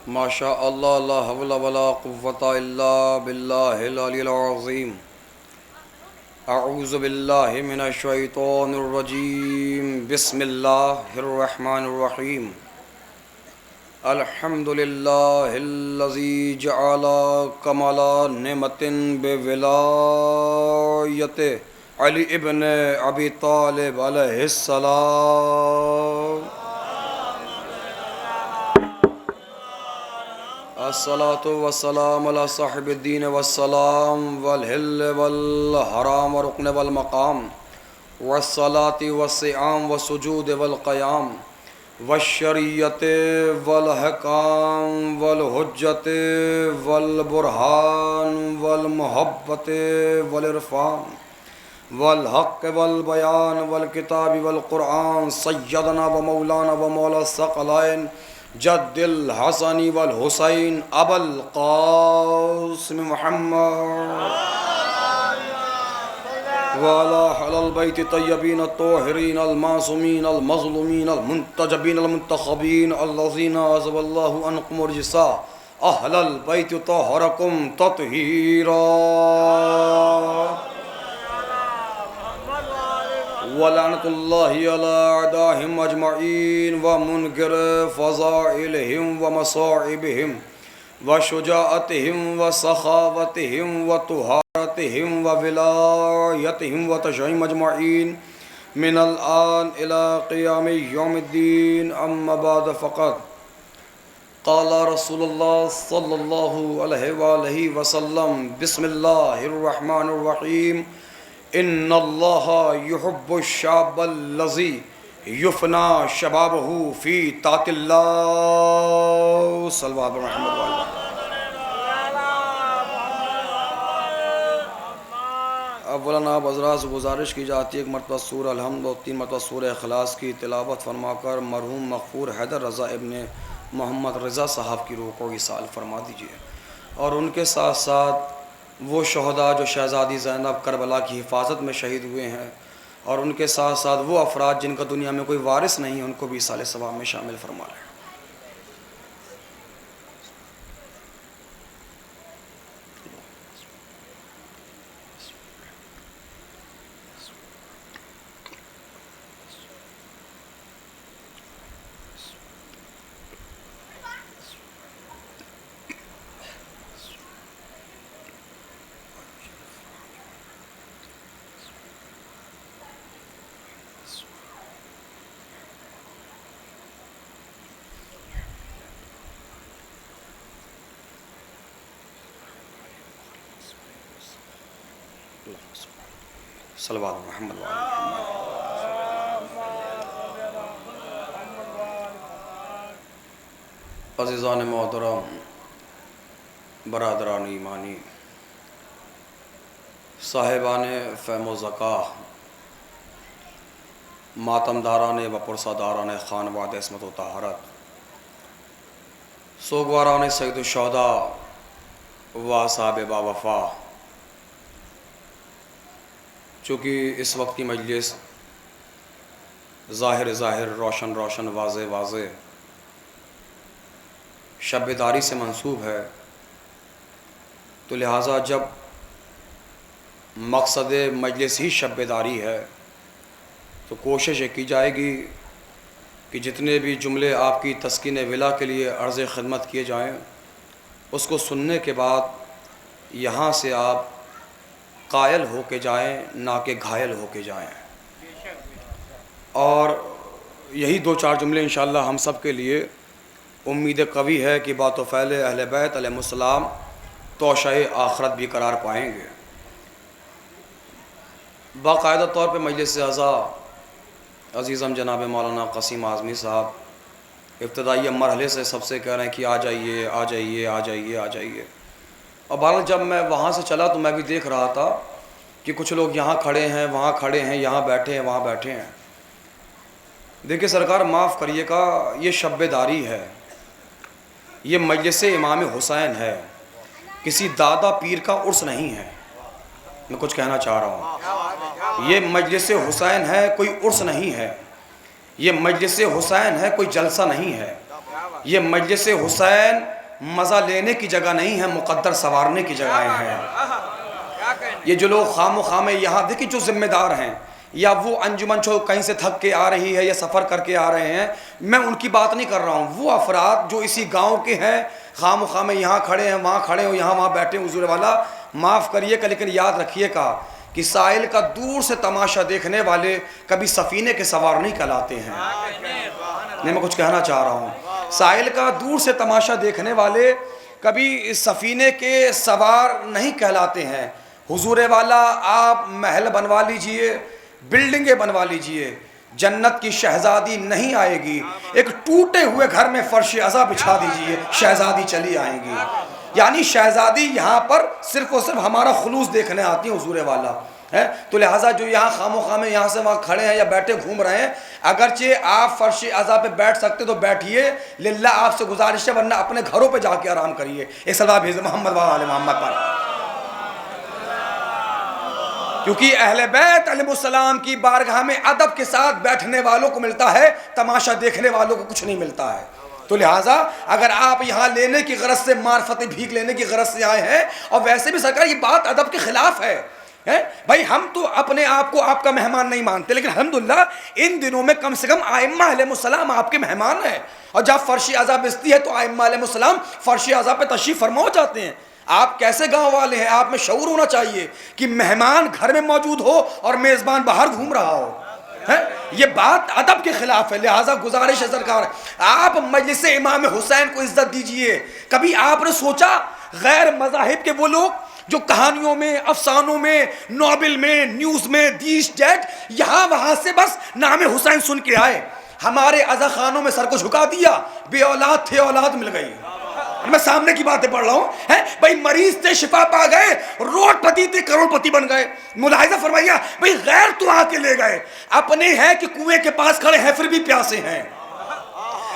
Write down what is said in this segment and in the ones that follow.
माशा अल्लाह ला हौला वला कुव्वता इल्ला बिल्लाहिल अलिय्यिल अज़ीम। अऊज़ु बिल्लाहि मिनश शैतानिर रजीम। बिस्मिल्लाहिर रहमानिर रहीम। अल्हम्दुलिल्लाहिल्लज़ी जअला कमला निअमतिन बिविलायति अली इब्न अबी तालिब अलैहिस्सलाम। अस्सलातु वस्सलाम अला साहिबिद्दीन वस्सलाम वल हिल्ल वल हराम व रुकन वल मकाम वस्सलाति वस्सियाम वस्सुजूद वल क़याम वश्शरीयत वल हकाम वल हुज्जत वल बुरहान वल मुहब्बत वल इरफान वल हक़ वल बयान वल किताब वल क़ुरआन सय्यदना व मौलाना व मौला सकलैन जद्दिल हसनी वल हुसैन अबुल क़ासिम मुहम्मद वाला अहल बैत तय्यबीन तोहरीन अल मासूमीन अल मज़लूमीन अल मुंतजबीन अल मुंतखबीन अल्लज़ीना अज़बल्लाहु अन्हुम रिसा अहलल बैत तहरकुम तत्हीरा वलानतुल्लाहि अला अदाहिम अजमईन व मुनकिर फ़ज़ाइलहिम व मसाइबिहिम व शुजाअतिहिम व सखावतिहिम व तुहारतिहिम व विलायतिहिम व तशय्युम अजमईन मिनल आन इला क़ियामि यौमिद्दीन अम्मा बाद फ़क़द क़ाल रसूलुल्लाह सल्लल्लाहु अलैहि वसल्लम बिस्मिल्लाहिर रहमानिर रहीम इन्नल्लाह युहिब्बुश्शाबल्लज़ी युफ़ना शबाबहु फ़ी तातिल्लाह सल्लल्लाहु अलैहि वसल्लम। अव्वलन आप हज़रात से गुजारिश की जाती है एक मरतबा सूरह अल-हम्द और 3 मरतबा सूरह इखलास की तिलावत फरमाकर मरहूम मग़फ़ूर हैदर रज़ा इब्न मोहम्मद रज़ा साहब की रूह को इसाल फरमा दीजिए और उनके साथ साथ वो शहदा जो शहज़ादी ज़ैनब करबला की हिफाजत में शहीद हुए हैं और उनके साथ साथ वो अफराद जिनका दुनिया में कोई वारिस नहीं है उनको भी इसाले सवाब में शामिल फरमा लें। सल्लल्लाहु अलैहि मोहम्मद अज़ीज़ान मोहतरम बरादरान ईमानी साहिबान फ़हम ज़का मातमदारान व पुरसादारान ख़ानवाद इसमत व तहारत सोगवारान सैयदुश्शुहदा व असहाब बावफ़ा। चूँकि इस वक्त की मजलिस ज़ाहिर रोशन रोशन वाज़े वाज़े शब-ए-दारी से मंसूब है तो लिहाजा जब मकसद मजलिस ही शब-ए-दारी है तो कोशिश की जाएगी कि जितने भी जुमले आपकी तस्कीन विला के लिए अर्ज़ ख़िदमत किए जाएं उसको सुनने के बाद यहाँ से आप कायल हो के जाएँ ना कि घायल हो के जाएँ। और यही 2-4 जुमले इंशाअल्लाह हम सब के लिए उम्मीद कवी है कि बातो फ़ैले अहले बैत अलैहिमुस्सलाम तोशाए आखरत भी करार पाएंगे। बाकायदा तौर पे मजलिस अज़ा अज़ीज़म जनाब मौलाना क़सीम आज़मी साहब इब्तदाई मरहले से सबसे कह रहे हैं कि आ जाइए आ जाइए आ जाइए आ जाइए। और बहरहाल जब मैं वहाँ से चला तो मैं भी देख रहा था कि कुछ लोग यहाँ खड़े हैं वहाँ खड़े हैं यहाँ बैठे हैं वहाँ बैठे हैं। देखिए सरकार माफ़ करिएगा ये शब-ए-दारी है, ये मजलिस इमाम हुसैन है, किसी दादा पीर का उर्स नहीं है। मैं कुछ कहना चाह रहा हूँ, ये मजलिस हुसैन है कोई उर्स नहीं है, ये मजलिस हुसैन है कोई जलसा नहीं है। ये मजलिस हुसैन मज़ा लेने की जगह नहीं है, मुकद्दर सवारने की जगह है। ये जो लोग खाम खाम यहाँ देखिए, जो जिम्मेदार हैं या वो अंजुमन छो कहीं से थक के आ रही है या सफ़र करके आ रहे हैं, मैं उनकी बात नहीं कर रहा हूँ। वो अफराद जो इसी गांव के हैं, खाम खाम यहाँ खड़े हैं, वहाँ खड़े हो, यहाँ वहाँ बैठे, हुजूर वाला माफ़ करिएगा लेकिन याद रखिएगा कि साहिल का दूर से तमाशा देखने वाले कभी सफ़ीने के सवार नहीं कहलाते हैं। नहीं, मैं कुछ कहना चाह रहा हूँ, साहिल का दूर से तमाशा देखने वाले कभी सफ़ीने के सवार नहीं कहलाते हैं। हुजूर वाला आप महल बनवा लीजिए, बिल्डिंगें बनवा लीजिए, जन्नत की शहजादी नहीं आएगी। एक टूटे हुए घर में फर्श अज़ा बिछा दीजिए, शहजादी चली आएगी। यानी शहजादी यहाँ पर सिर्फ और सिर्फ हमारा खुलूस देखने आती है, हुजूर वाला है। तो लिहाजा जो यहाँ खामो खामे यहाँ से वहाँ खड़े हैं या बैठे घूम रहे हैं, अगरचे आप फर्श अज़ा पे बैठ सकते तो बैठिए, लिल्लाह आपसे गुजारिश है, वरना अपने घरों पे जाके आराम करिए। एक सलाम भेज मोहम्मद व आले मोहम्मद पर, क्योंकि अहले बैत अलैहिस्सलाम की बारगाह में अदब के साथ बैठने वालों को मिलता है, तमाशा देखने वालों को कुछ नहीं मिलता है। तो लिहाजा अगर आप यहाँ लेने की गरज से, मार्फत भीख लेने की गरज से आए हैं, और वैसे भी सरकार ये बात अदब के खिलाफ है भाई, हम तो अपने आप को आपका मेहमान नहीं मानते, लेकिन अल्हम्दुलिल्लाह इन दिनों में कम से कम आइम्मा अलैहिस्सलाम आपके मेहमान हैं, और जब फर्श अज़ा बिस्ती है तो आइम्मा अलैहिस्सलाम फर्श अज़ा पे तशरीफ़ फरमा हो जाते हैं। आप कैसे गांव वाले हैं? आप में शऊर होना चाहिए कि मेहमान घर में मौजूद हो और मेज़बान बाहर घूम रहा हो, है? ये बात अदब के खिलाफ है। लिहाजा गुजारिश है सरकार, आप मजलिस इमाम हुसैन को इज्जत दीजिए। कभी आपने सोचा गैर मज़ाहिब के वो लोग जो कहानियों में, अफसानों में, नॉवेल में, न्यूज़ में, दिस डेट यहाँ वहाँ से बस नाम हुसैन सुन के आए, हमारे अज़ा खानों में सर को झुका दिया, बे औलाद थे, औलाद मिल गई। मैं सामने की बातें पढ़ रहा हूँ, है भाई, मरीज थे शिफा पा गए, रोडपति थे करोड़पति बन गए। मुलाहिजा फरमाइया भाई, गैर तो आके ले गए, अपने हैं कि कुएं के पास खड़े हैं फिर भी प्यासे हैं।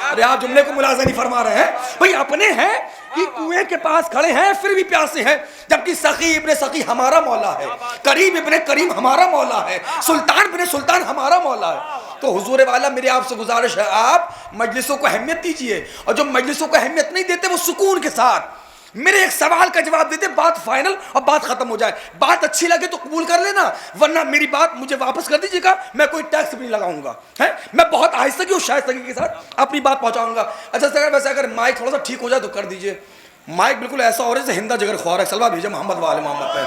अरे आप जुमले को मुलाहिजा नहीं फरमा रहे हैं भाई, अपने हैं कि कुएं के पास खड़े हैं फिर भी प्यासे हैं, जबकि सखी इब्ने सखी हमारा मौला है, करीम इब्ने करीम हमारा मौला है, सुल्तान इब्ने सुल्तान हमारा मौला है। तो हुजूर वाला मेरी आपसे गुजारिश है, आप मजलिसों को अहमियत दीजिए, और जो मजलिसों को अहमियत नहीं देते वो सुकून के साथ मेरे एक सवाल का जवाब देते, बात फाइनल और बात खत्म हो जाए। बात अच्छी लगे तो कबूल कर लेना, वरना मेरी बात मुझे वापस कर दीजिएगा, मैं कोई टैक्स भी नहीं लगाऊंगा, है। मैं बहुत आहिस्तगी और शाइस्तगी के साथ अपनी बात पहुंचाऊंगा। अच्छा सर, वैसे अगर माइक थोड़ा सा ठीक हो जाए तो कर दीजिए। माइक बिल्कुल ऐसा हो रहा है जैसे हिंदा जगर ख्वार है। सलवा भेजा मोहम्मद वाले मोहम्मद पे,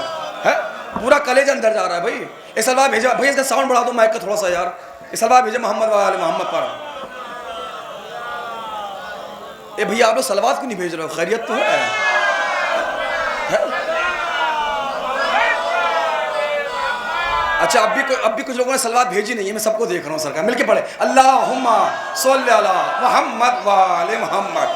है, पूरा कलेजा अंदर जा रहा है भाई। ये सलवा भेजा भैया, इसका साउंड बढ़ा दो माइक का थोड़ा सा यार। ये सलवा भेजा मोहम्मद वाले मोहम्मद पर। ए भैया आप लोग सलवात क्यों नहीं भेज रहे हो? खैरियत तो है? अच्छा, अब भी कुछ लोगों ने सलवात भेजी नहीं है, मैं सबको देख रहा हूँ सरकार, मिलके पढ़े अल्लाहुम्मा सल्ली अला मुहम्मद व आले मुहम्मद।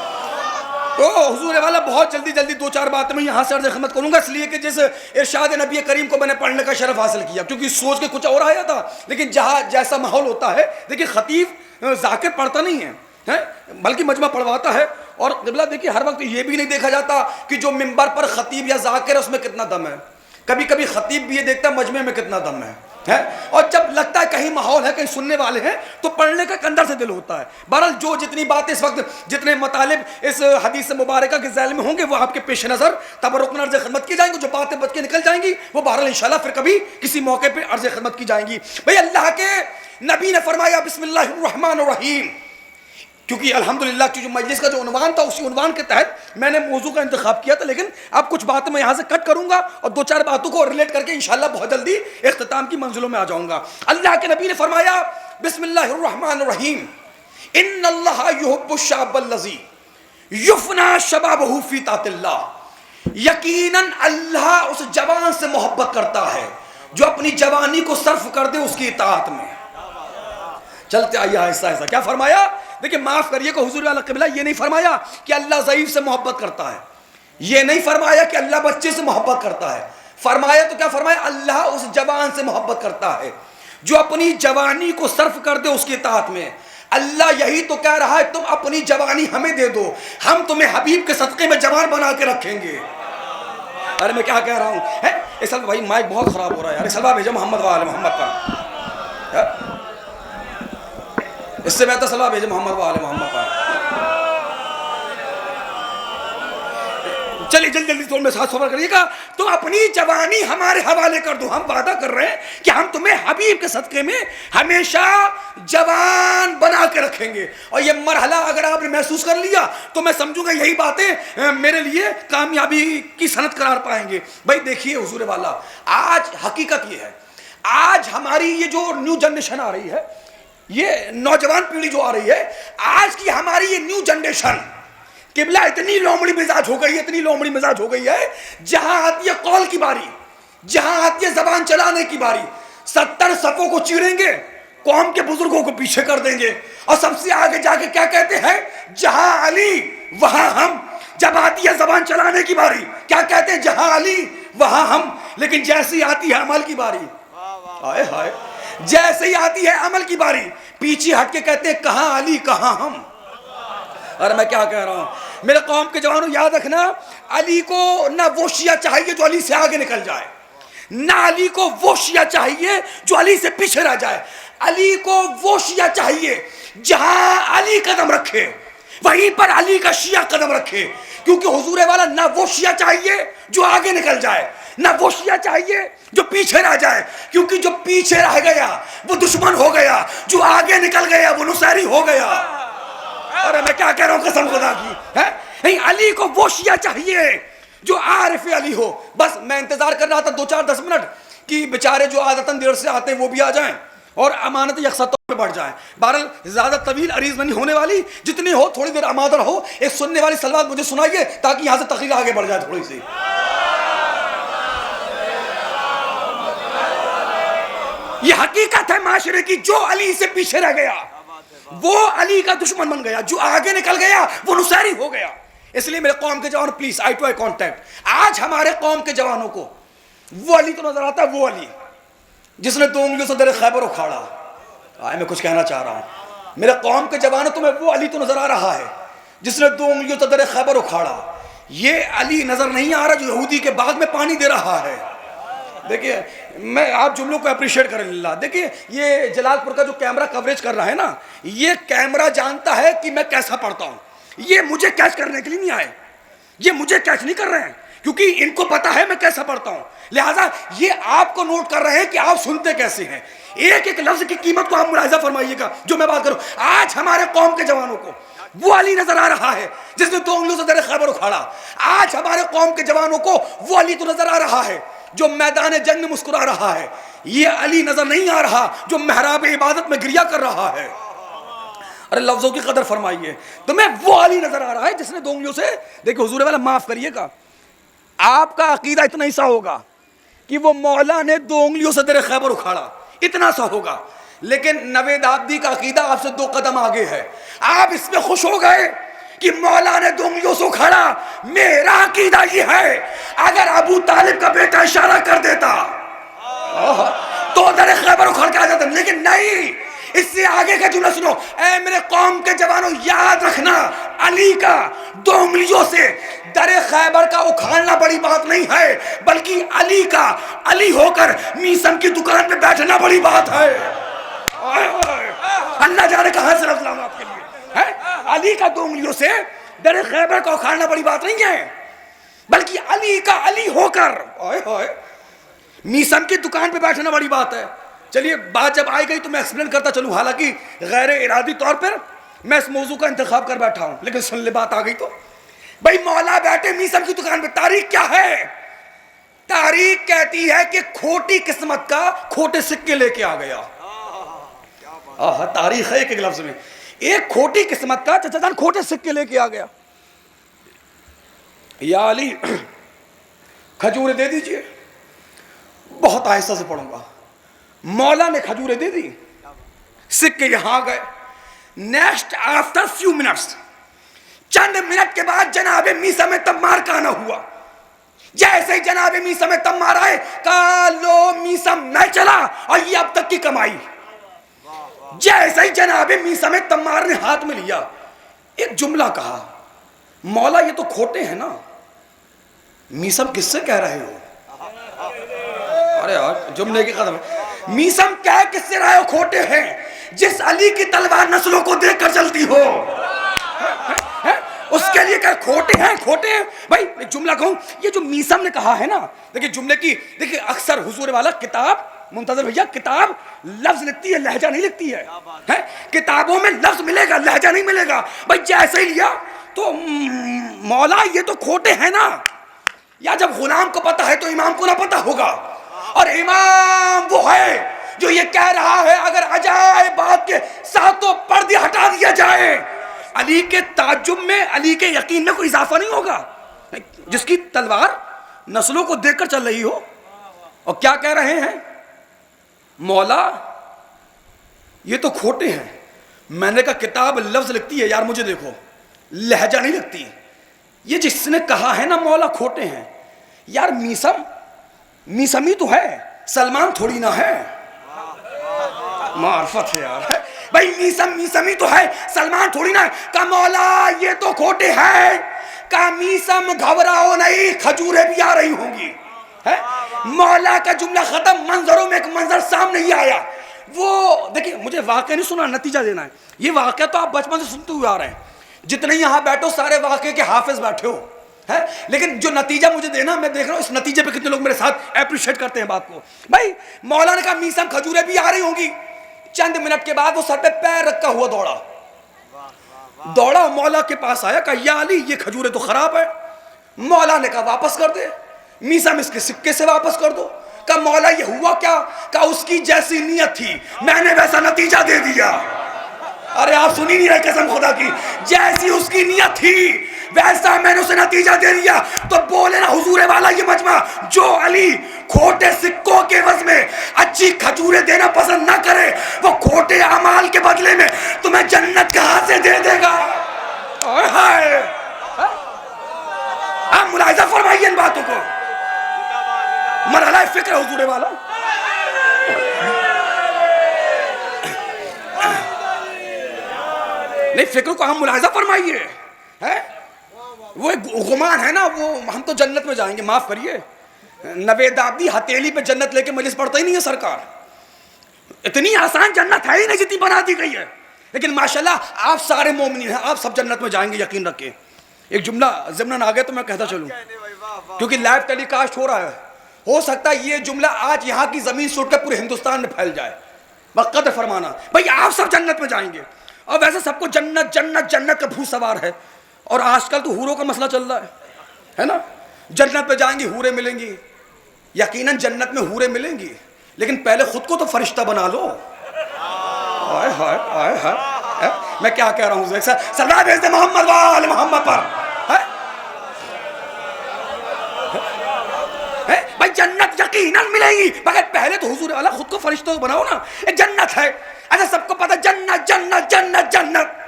तो हुजूर वाला बहुत जल्दी दो चार बातें मैं यहाँ से अर्ज़ ख़िदमत करूँगा, इसलिए कि जैसे इरशाद नबी करीम को मैंने पढ़ने का शरफ हासिल किया, क्योंकि सोच के कुछ और आया था, लेकिन जहाँ जैसा माहौल होता है, देखिए खतीब ज़ाकिर पढ़ता नहीं है, बल्कि मजमा पढ़वाता है। और क़िबला देखिए, हर वक्त ये भी नहीं देखा जाता कि जो मिंबर पर खतीब या ज़ाकिर है उसमें कितना दम है। कभी कभी खतीब भी ये देखता है मजमे में कितना दम है। और जब लगता है कहीं माहौल है, कहीं सुनने वाले हैं, तो पढ़ने का अंदर से दिल होता है। बहरहाल जो जितनी बातें इस वक्त, जितने मतलब इस हदीस मुबारका के ज़ैल में होंगे, वो आपके पेश नज़र तबरुक में अर्ज़ ख़िदमत की जाएंगी। जो बातें बच के निकल जाएंगी वो बहरहाल इंशाल्लाह फिर कभी किसी मौके पर अर्ज़ ख़िदमत की जाएंगी। भाई अल्लाह के नबी ने फरमाया बिस्मिल्लाहिर्रहमानिर्रहीम, क्योंकि अल्हम्दुलिल्लाह की जो मजलिस का जो उन्वान था, उसी उन्वान के तहत मैंने मौजू का इंतखाब किया था, लेकिन अब कुछ बातें मैं यहाँ से कट करूँगा और दो चार बातों को रिलेट करके इंशाल्लाह बहुत जल्दी इख्तिताम की मंजिलों में आ जाऊँगा। अल्लाह के नबी ने फरमाया बिस्मिल्लाहिर्रहमानिर्रहीम, इन्नल्लाह युहिब्बुश्शाबल्लज़ी युफ़ना शबाबहु फ़ी तातिल्लाह, यकीनन अल्लाह उस जवान से मोहब्बत करता है जो अपनी जवानी को सर्फ कर दे उसकी इताअत में। चलते आइए आहिस्ता आहिस्ता। क्या फरमाया? देखिए, माफ करिएगा हुजूर वाला क़िबला, ये नहीं फरमाया कि अल्लाह ज़ईफ़ से मोहब्बत करता है, ये नहीं फरमाया कि अल्लाह बच्चे से मोहब्बत करता है। फरमाया तो क्या फरमाया? अल्लाह उस जवान से मोहब्बत करता है जो अपनी जवानी को सर्फ कर दे उसके इताअत में। अल्लाह यही तो कह रहा है, तुम अपनी जवानी हमें दे दो, हम तुम्हें हबीब के सदक़े में जवान बना के रखेंगे। अरे मैं क्या कह रहा हूँ, है इस भाई माइक बहुत ख़राब हो रहा है यार। सलवा भेजा मोहम्मद वाले मोहम्मद का, इससे बेहतर सलवा भेजे मोहम्मद वाले मोहम्मद पर। चलिए जल्दी जल्दी थोड़ा मेरे साथ सफर करिएगा। तो अपनी जवानी हमारे हवाले कर दो, हम वादा कर रहे हैं कि हम तुम्हें हबीब के सदके में हमेशा जवान बना के रखेंगे। और ये मरहला अगर आपने महसूस कर लिया तो मैं समझूंगा यही बातें मेरे लिए कामयाबी की सनत करार पाएंगे। भाई देखिए हुजूर वाला, आज हकीकत ये है, आज हमारी ये जो न्यू जनरेशन आ रही है, ये नौजवान पीढ़ी जो आ रही है, आज की हमारी ये न्यू जनरेशन किबला इतनी लोमड़ी मिजाज हो गई है, इतनी लोमड़ी मिजाज हो गई है, जहां आती है कौल की बारी, जहां आती है जबान चलाने की बारी, 70 सफों को चीरेंगे, कौम के बुजुर्गों को पीछे कर देंगे और सबसे आगे जाके क्या कहते हैं, जहां अली वहां हम। जब आती है जबान चलाने की बारी क्या कहते हैं, जहां अली वहां हम। लेकिन जैसे ही आती है अमल की बारी, हाय हाय, जैसे ही आती है अमल की बारी, पीछे हट के कहते हैं कहां अली कहां हम। अरे मैं क्या कह रहा हूं मेरे कौम के जवानों, याद रखना, अली को ना वो शिया चाहिए जो अली से आगे निकल जाए, ना अली को वो शिया चाहिए जो अली से पीछे रह जाए। अली को वो शिया चाहिए जहां अली कदम रखे वहीं पर अली का शिया कदम रखे। क्योंकि हुजूर वाला ना वो शिया चाहिए जो आगे निकल जाए, ना वो शिया चाहिए जो पीछे रह जाए। क्योंकि जो पीछे रह गया वो दुश्मन हो गया, जो आगे निकल गया वो नुसैरी हो गया। अरे मैं क्या कह रहा हूं कसम खुदा की है, नहीं, अली को वो शिया चाहिए जो आरिफ अली हो। बस मैं इंतजार कर रहा था 2-4-10 मिनट कि बेचारे जो आदतन देर से आते हैं वो भी आ जाएं और अमानत यकसा तौर पे बढ़ जाएं। बहरहाल ज्यादा तवील अरीज नहीं होने वाली, जितनी हो थोड़ी देर आमादा हो। एक सुनने वाली सलवात मुझे सुनाइए ताकि यहां से तकरीर आगे बढ़ जाए थोड़ी सी। ये हकीकत है माशरे की, जो अली से पीछे रह गया वो अली का दुश्मन बन गया, जो आगे निकल गया वो नुसैरी हो गया। इसलिए मेरे कौम के जवान please eye to eye contact. आज हमारे कौम के जवानों को वो अली तो नजर आता है, वो अली जिसने 2 उंगलियों से दर खैबर उखाड़ा। मैं कुछ कहना चाह रहा हूं मेरे कौम के जवानों, तुम्हें वो अली तो नजर आ रहा है जिसने 2 उंगलियों से दर खैबर उखाड़ा। ये अली नजर नहीं आ रहा जो यहूदी के बाग में पानी दे रहा है। देखिए मैं आप जुमलों को अप्रिशिएट करें लिल्लाह। देखिए ये जलालपुर का जो कैमरा कवरेज कर रहा है ना, ये कैमरा जानता है कि मैं कैसा पढ़ता हूं। ये मुझे कैच करने के लिए नहीं आए, ये मुझे कैच नहीं कर रहे हैं क्योंकि इनको पता है मैं कैसा पढ़ता हूं। लिहाजा ये आपको नोट कर रहे हैं कि आप सुनते कैसे हैं। एक एक लफ्ज की कीमत को आप मुलाहिजा फरमाइएगा जो मैं बात करूं। आज हमारे कौम के जवानों को वो अली नजर आ रहा है जिसने 2 उंगलियों से दर खैबर उखाड़ा। आज हमारे कौम के जवानों को वो अली तो नजर आ रहा है जो मैदान जंग में मुस्कुरा रहा है। ये अली नजर नहीं आ रहा जो मेहराब इबादत में गिरिया कर रहा है। अरे लफ्जों की कदर फरमाइए। तो मैं वो अली नजर आ रहा है जिसने 2 उंगलियों से, देखिए हुजूर वाला माफ करिएगा, आपका अकीदा इतना ही सा होगा कि वो मौला ने 2 उंगलियों से दर खैबर उखाड़ा, इतना सा होगा। लेकिन नवेद आब्दी का अकीदा आपसे 2 कदम आगे है। आप इसमें खुश हो गए कि मौला ने 2 उंगलियों से उखाड़ा। मेरा अकीदा ये है अगर अबू तालिब का बेटा इशारा कर देता तो दर खैबर उखाड़ के आ जाता, लेकिन नहीं। इससे आगे का जुमला सुनो, ऐ मेरे कौम के जवानों, याद रखना अली का 2 उंगलियों से दर खैबर का उखाड़ना बड़ी बात नहीं है, बल्कि अली का अली होकर मीसम की दुकान पे बैठना बड़ी बात है। अल्लाह जाने कहां से लफ्ज़ लाऊं आपके लिए है। अली का 2 उंगलियों से दर खैबर का उखाड़ना बड़ी बात नहीं है, बल्कि अली का अली होकर मीसम की दुकान पे बैठना बड़ी बात है। चलिए बात जब आई गई तो मैं एक्सप्लेन करता चलूं। हालांकि गैर इरादी तौर पर मैं इस मौजू का इंतखाब कर बैठा हूं, लेकिन सुन ले बात आ गई तो। भाई मौला बैठे मीसम की दुकान पे, तारीख क्या है? तारीख कहती है कि खोटी किस्मत का खोटे सिक्के लेके आ गया। तारीख है एक लफ्ज में, एक खोटी किस्मत का चाचा जान खोटे सिक्के लेके आ गया। या अली खजूरें दे दीजिए, बहुत आहिस्ता से पढ़ूंगा। मौला ने खजूरें दे दी, सिक्के यहां आ गए। नेक्स्ट आफ्टर फ्यू मिनट्स, चंद मिनट के बाद जनाबे मीसा में तम्मार का आना हुआ। जैसे ही जनाबे मीसा में तम्मार आए, कालो मीसा मैं चला और ये अब तक की कमाई। जैसे ही जनाबे मीसा में तम्मार ने हाथ में लिया, एक जुमला कहा, मौला ये तो खोटे हैं ना। मीसम किससे कह रहे हो? अरे यार जुमले की कदम, मीसम कह किससे रहे हो खोटे हैं? जिस अली की तलवार नस्लों को देखकर चलती हो। उसके लिए क्या खोटे हैं? खोटे हैं भाई। एक जुमला कहूं, ये जो मीसम ने कहा है ना, देखिए जुमले की, देखिए अक्सर हुजूर वाला किताब, मुंतजर भैया, किताब लफ्ज लिखती है, लहजा नहीं लिखती है, किताबों में लफ्ज मिलेगा, लहजा नहीं मिलेगा भाई। जैसे ही लिया तो मौला ये तो खोटे हैं ना। या जब गुलाम को पता है तो इमाम को ना पता होगा। और इमाम वो है जो ये कह रहा है अगर अजाए बात के सातों पर्दे हटा दिया जाए, अली के ताज्जुब में, अली के यकीन में कोई इजाफा नहीं होगा। जिसकी तलवार नस्लों को देखकर चल रही हो, और क्या कह रहे हैं? मौला ये तो खोटे हैं। मैंने कहा किताब लफ्ज लिखती है यार, मुझे देखो, लहजा नहीं लिखती। ये जिसने कहा है ना मौला खोटे हैं, यार मीसम मीसमी तो है, सलमान थोड़ी ना है। मार्फत है यार भाई, मीसम मीसमी तो है, सलमान थोड़ी ना है। का मौला ये तो खोटे हैं। का मीसम घबराओ नहीं, खजूरें भी आ रही होंगी है। मौला का जुमला खत्म, मंजरों में एक मंजर सामने ही आया। वो देखिए, मुझे वाकया नहीं सुना, नतीजा देना है। ये वाकया तो आप बचपन से सुनते हुए आ रहे हैं, जितने यहां बैठो सारे वाकये के हाफिज बैठे हो है, लेकिन जो नतीजा मुझे देना, मैं देख रहा हूं इस नतीजे पे कितने लोग मेरे साथ अप्रिशिएट करते हैं बात को। भाई मौला ने कहा मीसम खजूरें भी आ रही होंगी। चंद मिनट के बाद वो सर पे पैर रखा हुआ दौड़ा मौला के पास आया, कहा या अली ये खजूरें तो खराब है। मौला ने कहा वापस कर दे, मीसम इसके सिक्के से वापस कर दो। कहा मौला ये हुआ क्या? कहा उसकी जैसी नीयत थी मैंने वैसा नतीजा दे दिया। अरे आप सुनी नहीं रहे कसम खुदा की, जैसी उसकी नीयत थी वैसा मैंने उसे नतीजा दे दिया। तो बोले ना हुजूर वाला ये मजमा, जो अली खोटे सिक्कों के वज़ में अच्छी खजूरें देना पसंद ना करे, वो खोटे अमाल के बदले में तुम्हें जन्नत कहां से दे देगा। आप मुलाहिजा फरमाइए इन बातों को, मरहला फिक्र हुजूर वाला। नहीं, फिक्र को हम मुलाहिजा फरमाइए है। वो एक गुमान है ना, वो हम तो जन्नत में जाएंगे, माफ करिए। नवेद आबदी हथेली पे जन्नत लेके मजलिस पढ़ता ही नहीं है सरकार। इतनी आसान जन्नत है ही नहीं जितनी बना दी गई है। लेकिन माशाल्लाह आप सारे मोमिन हैं, आप सब जन्नत में जाएंगे, यकीन रखिए। एक जुमला ज़िम्नन आ गया तो मैं कहता चलूं, क्योंकि लाइव टेलीकास्ट हो रहा है। हो सकता है ये जुमला आज यहाँ की जमीन से उठकर पूरे हिंदुस्तान में फैल जाए। बक़द्र फरमाना भाई, आप सब जन्नत में जाएंगे। और वैसे सबको जन्नत जन्नत जन्नत का भूत सवार है। और आजकल तो हूरों का मसला चल रहा है ना। जन्नत पे जाएंगी, हूरें मिलेंगी, यकीनन जन्नत में हूरें मिलेंगी, लेकिन पहले खुद को तो फरिश्ता बना लो। हाय हाय हाय हाय, मैं क्या कह रहा हूँ, सल्लल्लाहु अलैहि मोहम्मद वाले मोहम्मद पर भाई जन्नत यकीनन मिलेगी, मगर पहले तो हुजूर वाला खुद को फरिश्ता बनाओ ना। जन्नत है, अच्छा सबको पता जन्नत जन्नत जन्नत जन्नत,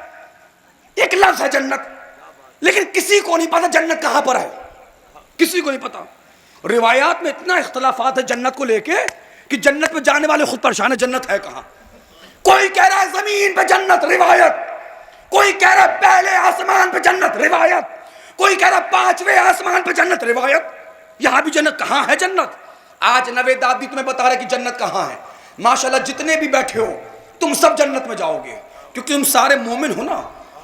एक लफ्ज है जन्नत, लेकिन किसी को नहीं पता जन्नत कहां पर है, किसी को नहीं पता। रिवायात में इतना इख्तलाफात है जन्नत को लेके कि जन्नत में जाने वाले खुद परेशान है, जन्नत है कहां। कोई कह रहा है जमीन पे जन्नत, रिवायत। कोई कह रहा है पहले आसमान पे जन्नत, रिवायत। कोई कह रहा है पांचवें आसमान पे जन्नत, रिवायत। यहां भी जन्नत, कहां है जन्नत? आज नवेद दादी तुम्हें बता रहे कि जन्नत कहां है। माशाल्लाह जितने भी बैठे हो तुम सब जन्नत में जाओगे, क्योंकि तुम सारे मोमिन हो ना।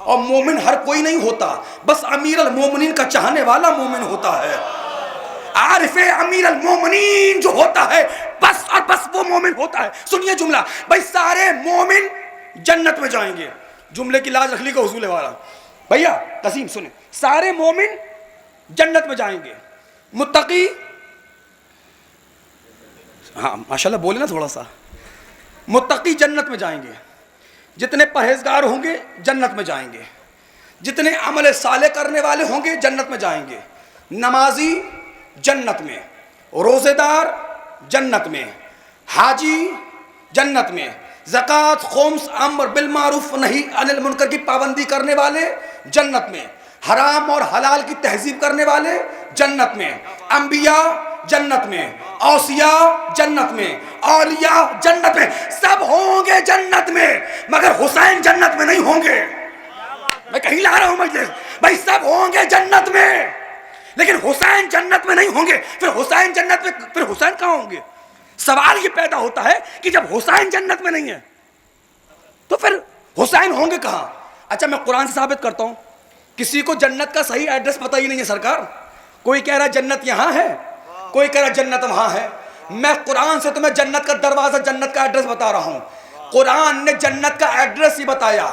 और मोमिन हर कोई नहीं होता, बस अमीर अल मोमिनीन का चाहने वाला मोमिन होता है। आरिफे अमीर अल मोमिनीन जो होता है बस और बस वो मोमिन होता है। सुनिए जुमला भाई, सारे मोमिन जन्नत में जाएंगे। जुमले की लाज रख ली का हुजूर वाला भैया कसीम सुने, सारे मोमिन जन्नत में जाएंगे। मुत्तकी, हाँ माशाल्लाह बोले ना थोड़ा सा, मुत्तकी जन्नत में जाएंगे। जितने परहेजगार होंगे जन्नत में जाएंगे। जितने अमल साले करने वाले होंगे जन्नत में जाएंगे। नमाजी जन्नत में, रोजेदार जन्नत में, हाजी जन्नत में, ज़कात, खुम्स, अम्र बिल मारूफ नहीं अनिल मुनकर की पाबंदी करने वाले जन्नत में, हराम और हलाल की तहजीब करने वाले जन्नत में, अंबिया जन्नत में, औसिया जन्नत में, औलिया जन्नत में, सब होंगे जन्नत में, मगर हुसैन जन्नत में नहीं होंगे। मैं कहीं ला रहा हूं मजलिस भाई, सब होंगे जन्नत में लेकिन हुसैन जन्नत में नहीं होंगे। फिर हुसैन जन्नत में, फिर हुसैन कहां होंगे? सवाल ये पैदा होता है कि जब हुसैन जन्नत में नहीं है तो फिर हुसैन होंगे कहां? अच्छा मैं कुरान से साबित करता हूं किसी को जन्नत का सही एड्रेस पता ही नहीं है सरकार। कोई कह रहा है जन्नत यहाँ है, कोई कह रहा है जन्नत वहाँ है। मैं कुरान से तुम्हें जन्नत का दरवाज़ा, जन्नत का एड्रेस बता रहा हूँ। कुरान ने जन्नत का एड्रेस ही बताया।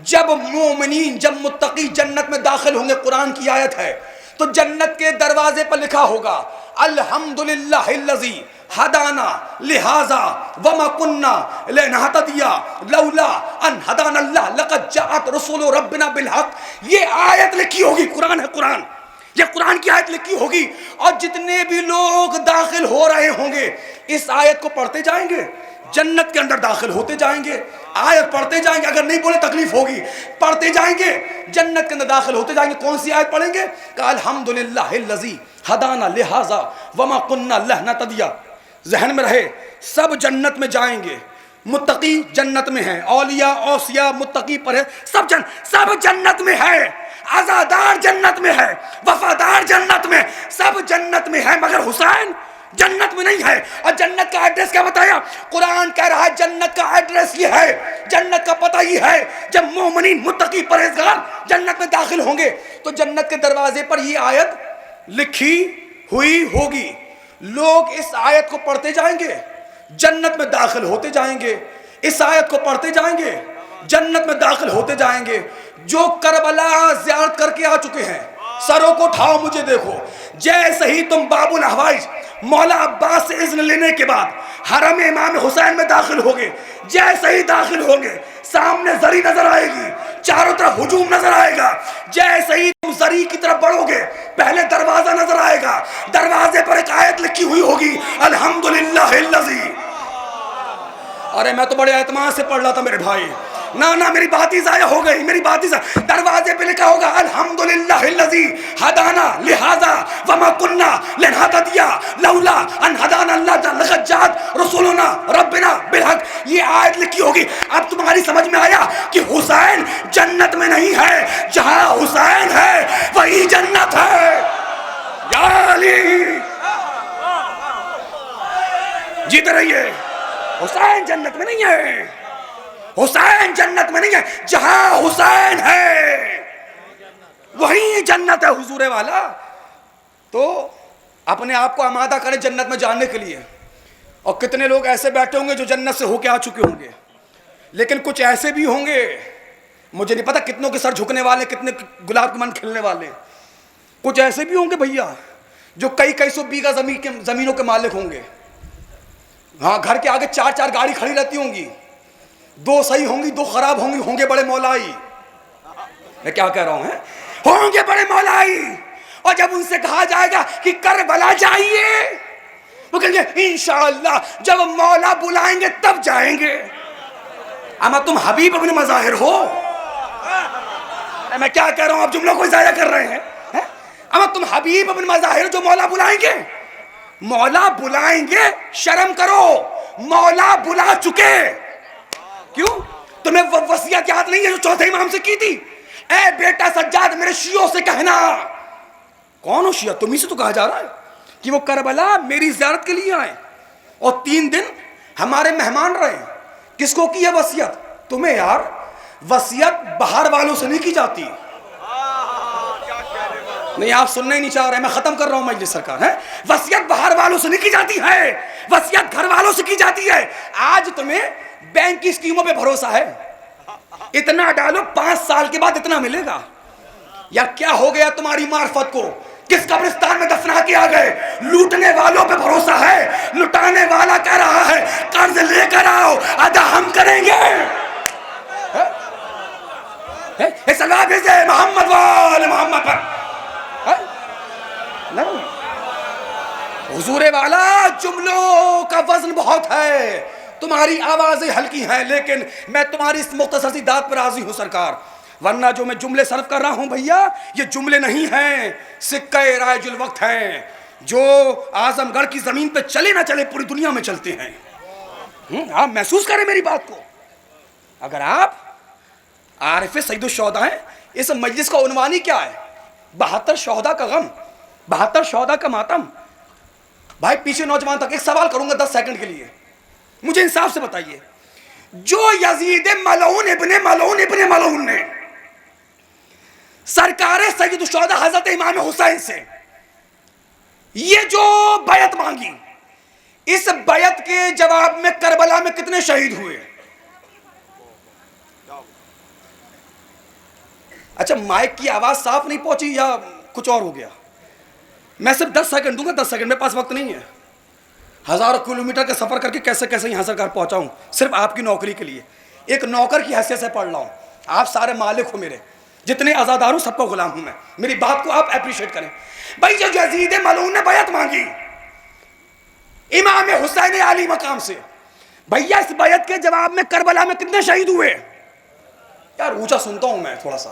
जब मोमिनीन, जब मुत्तकी जन्नत में दाखिल होंगे, कुरान की आयत है, तो जन्नत के दरवाजे पर लिखा होगा अल्हम्दुलिल्लाहिल्लज़ी हदाना लिहाजा वमा कुन्ना लिनहतदिया लौला अन हदानल्लाह लक़द जाअत रसूलु रब्बिना बिल हक़। ये आयत लिखी होगी, कुरान है, कुरान, ये कुरान की आयत लिखी होगी। और जितने भी लोग दाखिल हो रहे होंगे इस आयत को पढ़ते जाएंगे, जन्नत के अंदर दाखिल होते जाएंगे, आयत पढ़ते जाएंगे। अगर नहीं बोले तकलीफ होगी, पढ़ते जाएंगे, जन्नत के अंदर दाखिल होते जाएंगे। कौन सी आयत पढ़ेंगे? अल्हम्दुलिल्लाहिल्लज़ी हदाना लिहाजा वमा कुन्ना लिनहतदिया। जहन में रहे, सब जन्नत में जाएंगे। मुत्तकी जन्नत में है, औलिया औसिया मुत्तकी पर है, सब जन्नत में है। आज़ादार जन्नत में है, वफादार जन्नत में, सब जन्नत में है, मगर हुसैन जन्नत में नहीं है। और जन्नत का एड्रेस क्या बताया? कुरान कह रहा है जन्नत का एड्रेस ये है, जन्नत का पता ये है। जब मोमिनीन मुत्तकी परहेजगार जन्नत में दाखिल होंगे तो जन्नत के दरवाजे पर ये आयत लिखी हुई होगी। लोग इस आयत को पढ़ते जाएंगे, जन्नत में दाखिल होते जाएंगे। इस आयत को पढ़ते जाएंगे, जन्नत में दाखिल होते जाएंगे। जो करबला ज़ियारत करके आ चुके हैं, सरों को उठाओ, मुझे देखो। जैसे ही तुम बाबुल हवाइज मौला अब्बास से इज़्न लेने के बाद हरम इमाम हुसैन में दाखिल होगे, जैसे ही दाखिल होंगे सामने जरी नजर आएगी, चारों तरफ हुजूम नजर आएगा। जैसे ही तुम जरी की तरफ बढ़ोगे पहले दरवाजा नजर आएगा, दरवाजे पर एक आयत लिखी हुई होगी अल्हम्दुलिल्लाहिल्लज़ी। अरे मैं तो बड़े एतमाद से पढ़ रहा था मेरे भाई, ना मेरी बात ही ज़ाया हो गई, मेरी बात ही दरवाजे पे लिखा होगा अल्हम्दुलिल्लाहिल्लज़ी हदाना लिहाजा वमा कुन्ना लिनहतदिया लौला अन हदानल्लाह लक़द जाअत रसूलुना रब्बिना बिल हक़। ये आयत लिखी होगी। अब तुम्हारी समझ में आया कि हुसैन जन्नत में नहीं है, जहां हुसैन है वही जन्नत है। या अली जीते रहिए। हुसैन जन्नत में नहीं है, हुसैन जन्नत में नहीं है, जहां हुसैन है वही जन्नत है हुजूरे वाला। तो अपने आप को आमादा करें जन्नत में जाने के लिए। और कितने लोग ऐसे बैठे होंगे जो जन्नत से होके आ चुके होंगे, लेकिन कुछ ऐसे भी होंगे, मुझे नहीं पता कितनों के सर झुकने वाले, कितने गुलाब के मन खिलने वाले। कुछ ऐसे भी होंगे भैया जो कई सौ बीघा जमीनों के मालिक होंगे। हाँ, घर के आगे 4 गाड़ी खड़ी रहती होंगी, 2 सही होंगी, 2 खराब होंगी, होंगे बड़े मौलाई। मैं क्या कह रहा हूं, होंगे बड़े मौलाई। और जब उनसे कहा जाएगा कि करबला जाइए, वो कहेंगे इंशाअल्लाह जब मौला बुलाएंगे तब जाएंगे। अमा तुम हबीब इब्न मज़ाहिर हो। मैं क्या कह रहा हूं, आप जुमलों को ज़ाया कर रहे हैं। अमा तुम हबीब इब्न मज़ाहिर जो मौला बुलाएंगे, मौला बुलाएंगे, शर्म करो, मौला बुला चुके। क्यों? तुम्हें वसीयत याद नहीं है जो चौथे इमाम से की थी? ए बेटा सज्जाद, मेरे शियों से कहना। कौन हो शिया? तुम्ही से तो कहा जा रहा है कि वो करबला मेरी ज़ियारत के लिए आए और 3 दिन हमारे मेहमान रहे। किसको की है वसीयत? तुम्हें यार। वसीयत बाहर वालों से नहीं की जाती। नहीं, आप सुनने ही नहीं चाह रहे, मैं खत्म कर रहा हूं मजलिस सरकार है। वसीयत बाहर वालों से नहीं की जाती है, वसीयत घर वालों से की जाती है। आज तुम्हें बैंक की स्कीमों पे भरोसा है, इतना डालो 5 साल के बाद इतना मिलेगा। या क्या हो गया तुम्हारी मार्फत को? किस कब्रिस्तान में दफना के आ गए? लूटने वालों पे भरोसा है, लुटाने वाला कह रहा है कर्ज लेकर आओ, अदा हम करेंगे। सलाम भेजे मोहम्मद वाले मोहम्मद पर। हुजूरे वाला, जुमलों का वजन बहुत है, तुम्हारी आवाजें हल्की हैं, लेकिन मैं तुम्हारी इस मुख्तसर सी दात पर राजी हूं सरकार। वरना जो मैं जुमले सर्व कर रहा हूं भैया, ये जुमले नहीं हैं, सिक्के रायजुल वक्त हैं, जो आजमगढ़ की जमीन पे चले ना चले पूरी दुनिया में चलते हैं। आप महसूस करें मेरी बात को। अगर आप आरिफ सईदुल शौहदा हैं, इस मजलिस का उन्वान ही क्या है? 72 शौहदा का गम, 72 शौहदा का मातम। भाई पीछे नौजवान तक एक सवाल करूंगा 10 सेकंड के लिए, मुझे इंसाफ से बताइए, जो यजीद मलऊन इब्ने मलऊन ने सरकार सैयद शुहदा हजरत इमाम हुसैन से ये जो बैत मांगी, इस बैत के जवाब में करबला में कितने शहीद हुए? अच्छा, माइक की आवाज साफ नहीं पहुंची या कुछ और हो गया? मैं सिर्फ 10 सेकंड दूंगा, 10 सेकंड, मेरे पास वक्त नहीं है। हजारों किलोमीटर का सफर करके कैसे कैसे यहां सरकार पहुंचाऊं, सिर्फ आपकी नौकरी के लिए। एक नौकर की हैसियत से पढ़ रहा हूं, आप सारे मालिक हो मेरे, जितने आजादार हूं सबका गुलाम हूं मैं। मेरी बात को आप अप्रिशिएट करें। भाई जो यजीद मलऊन ने बैत मांगी इमाम हुसैन अली मकाम से, भैया इस बैत के जवाब में करबला में कितने शहीद हुए? यार ऊंचा सुनता हूं मैं थोड़ा सा,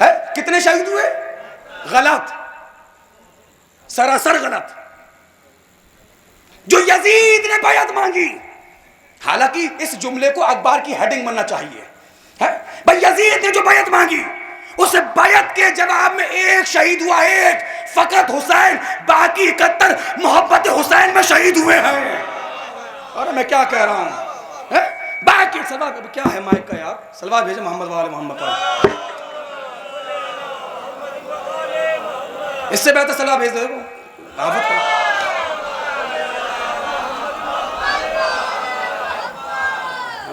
है कितने शहीद हुए? गलत, सरासर गलत। जो यजीद ने बैत मांगी, हालांकि इस जुमले को अखबार की हेडिंग बनना चाहिए, है भाई यजीद ने जो बैत मांगी, उस बैत के जवाब में एक शहीद हुआ, एक फकत हुसैन, बाकी 71 मोहब्बत हुसैन में शहीद हुए हैं। अरे मैं क्या कह रहा हूं, है बाकी सलवा क्या है माइक का यार, सलवा भेजे मोहम्मद वाले मोहम्मद का, इससे बेहतर सलवा भेज दे।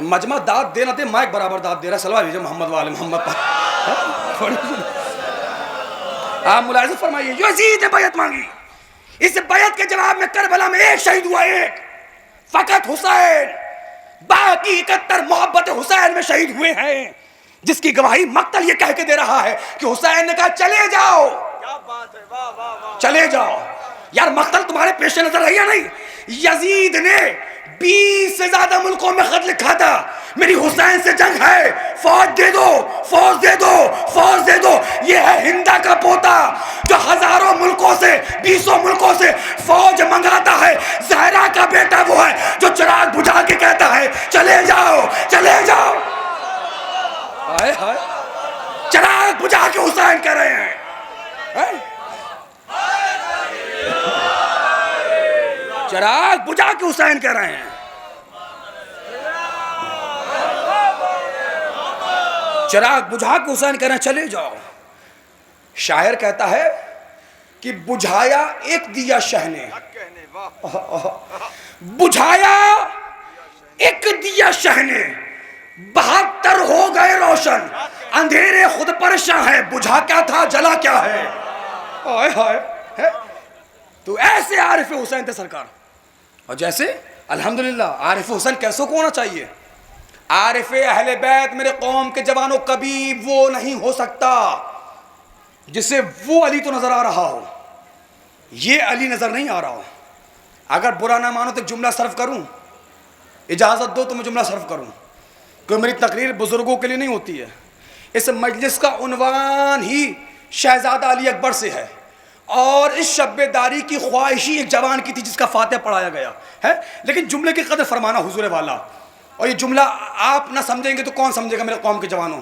मजमा दाद देना दे, माइक बराबर दाद दे रहा, सलवा भेजे मोहम्मद वाले मोहम्मद पर। आप मुलाहिजा फरमाइए, यजीद ने बैत मांगी, इस बैत के जवाब में करबला में एक शहीद हुआ, एक फकत हुसैन, बाकी 71 मोहब्बत हुसैन में शहीद हुए हैं, जिसकी गवाही मक्तल ये कह के दे रहा है कि हुसैन ने कहा चले जाओ। क्या बात है, वाह वाह वाह, चले जाओ। यार मक्तल तुम्हारे पेश नजर है या नहीं? यजीद ने 20 से ज्यादा मुल्कों में खत लिखा था, मेरी हुसैन से जंग है, फौज दे दो, फौज दे दो, फौज दे दो। ये है हिंदा का पोता जो हजारों मुल्कों से, 20 मुल्कों से फौज मंगाता है। जहरा का बेटा वो है जो चिराग बुझा के कहता है चले जाओ, चले जाओ। हाय हाय, चिराग बुझा के हुसैन कह रहे हैं, चिराग बुझा के हुसैन कह रहे हैं, चिराग बुझा के हुसैन कह रहे हैं चले जाओ। शायर कहता है कि बुझाया एक दिया शह ने, बुझाया एक दिया शह ने, 72 हो गए रोशन, अंधेरे खुद परेशान है, बुझा क्या था जला क्या है। हाय हाय, है तो ऐसे आरिफ हुसैन थे सरकार। और जैसे अल्हम्दुलिल्लाह आरिफ हुसैन कैसों को होना चाहिए? आरिफ अहले बैत मेरे कौम के जवानों कभी वो नहीं हो सकता जिसे वो अली तो नजर आ रहा हो, ये अली नजर नहीं आ रहा हो। अगर बुरा ना मानो तो जुमला सर्व करूं, इजाजत दो तो मैं जुमला सर्व करूं, क्योंकि मेरी तकरीर बुजुर्गों के लिए नहीं होती है। इस मजलिस का उन्वान ही शहजादा अली अकबर से है, और इस शब्बेदारी की ख्वाहिशी एक जवान की थी जिसका फातिहा पढ़ाया गया है। लेकिन जुमले की कदर फरमाना हुजूर वाला, और ये जुमला आप ना समझेंगे तो कौन समझेगा मेरे कौम के जवानों।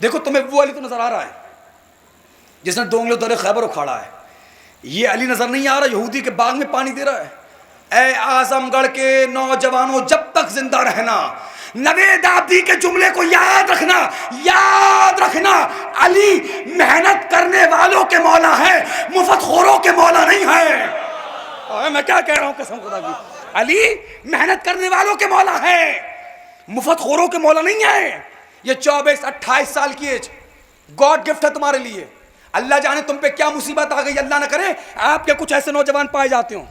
देखो तुम्हें वो अली तो नजर आ रहा है जिसने 2 उंगलियों दौरे खैबर उखाड़ा है, ये अली नजर नहीं आ रहा यहूदी के बाग में पानी दे रहा है। ए आजमगढ़ के नौजवानों, जब तक जिंदा रहना नवेद आबदी के जुमले को याद रखना, याद रखना, अली मेहनत करने वालों के मौला है, मुफ्तखोरों के मौला नहीं है। मैं क्या कह रहा हूं कसम खुदा की, अली मेहनत करने वालों के मौला है, मुफ्तखोरों के मौला नहीं है। ये 24-28 साल की एज गॉड गिफ्ट है तुम्हारे लिए। अल्लाह जाने तुम पे क्या मुसीबत आ गई, अल्लाह ना करे आपके कुछ ऐसे नौजवान पाए जाते हो,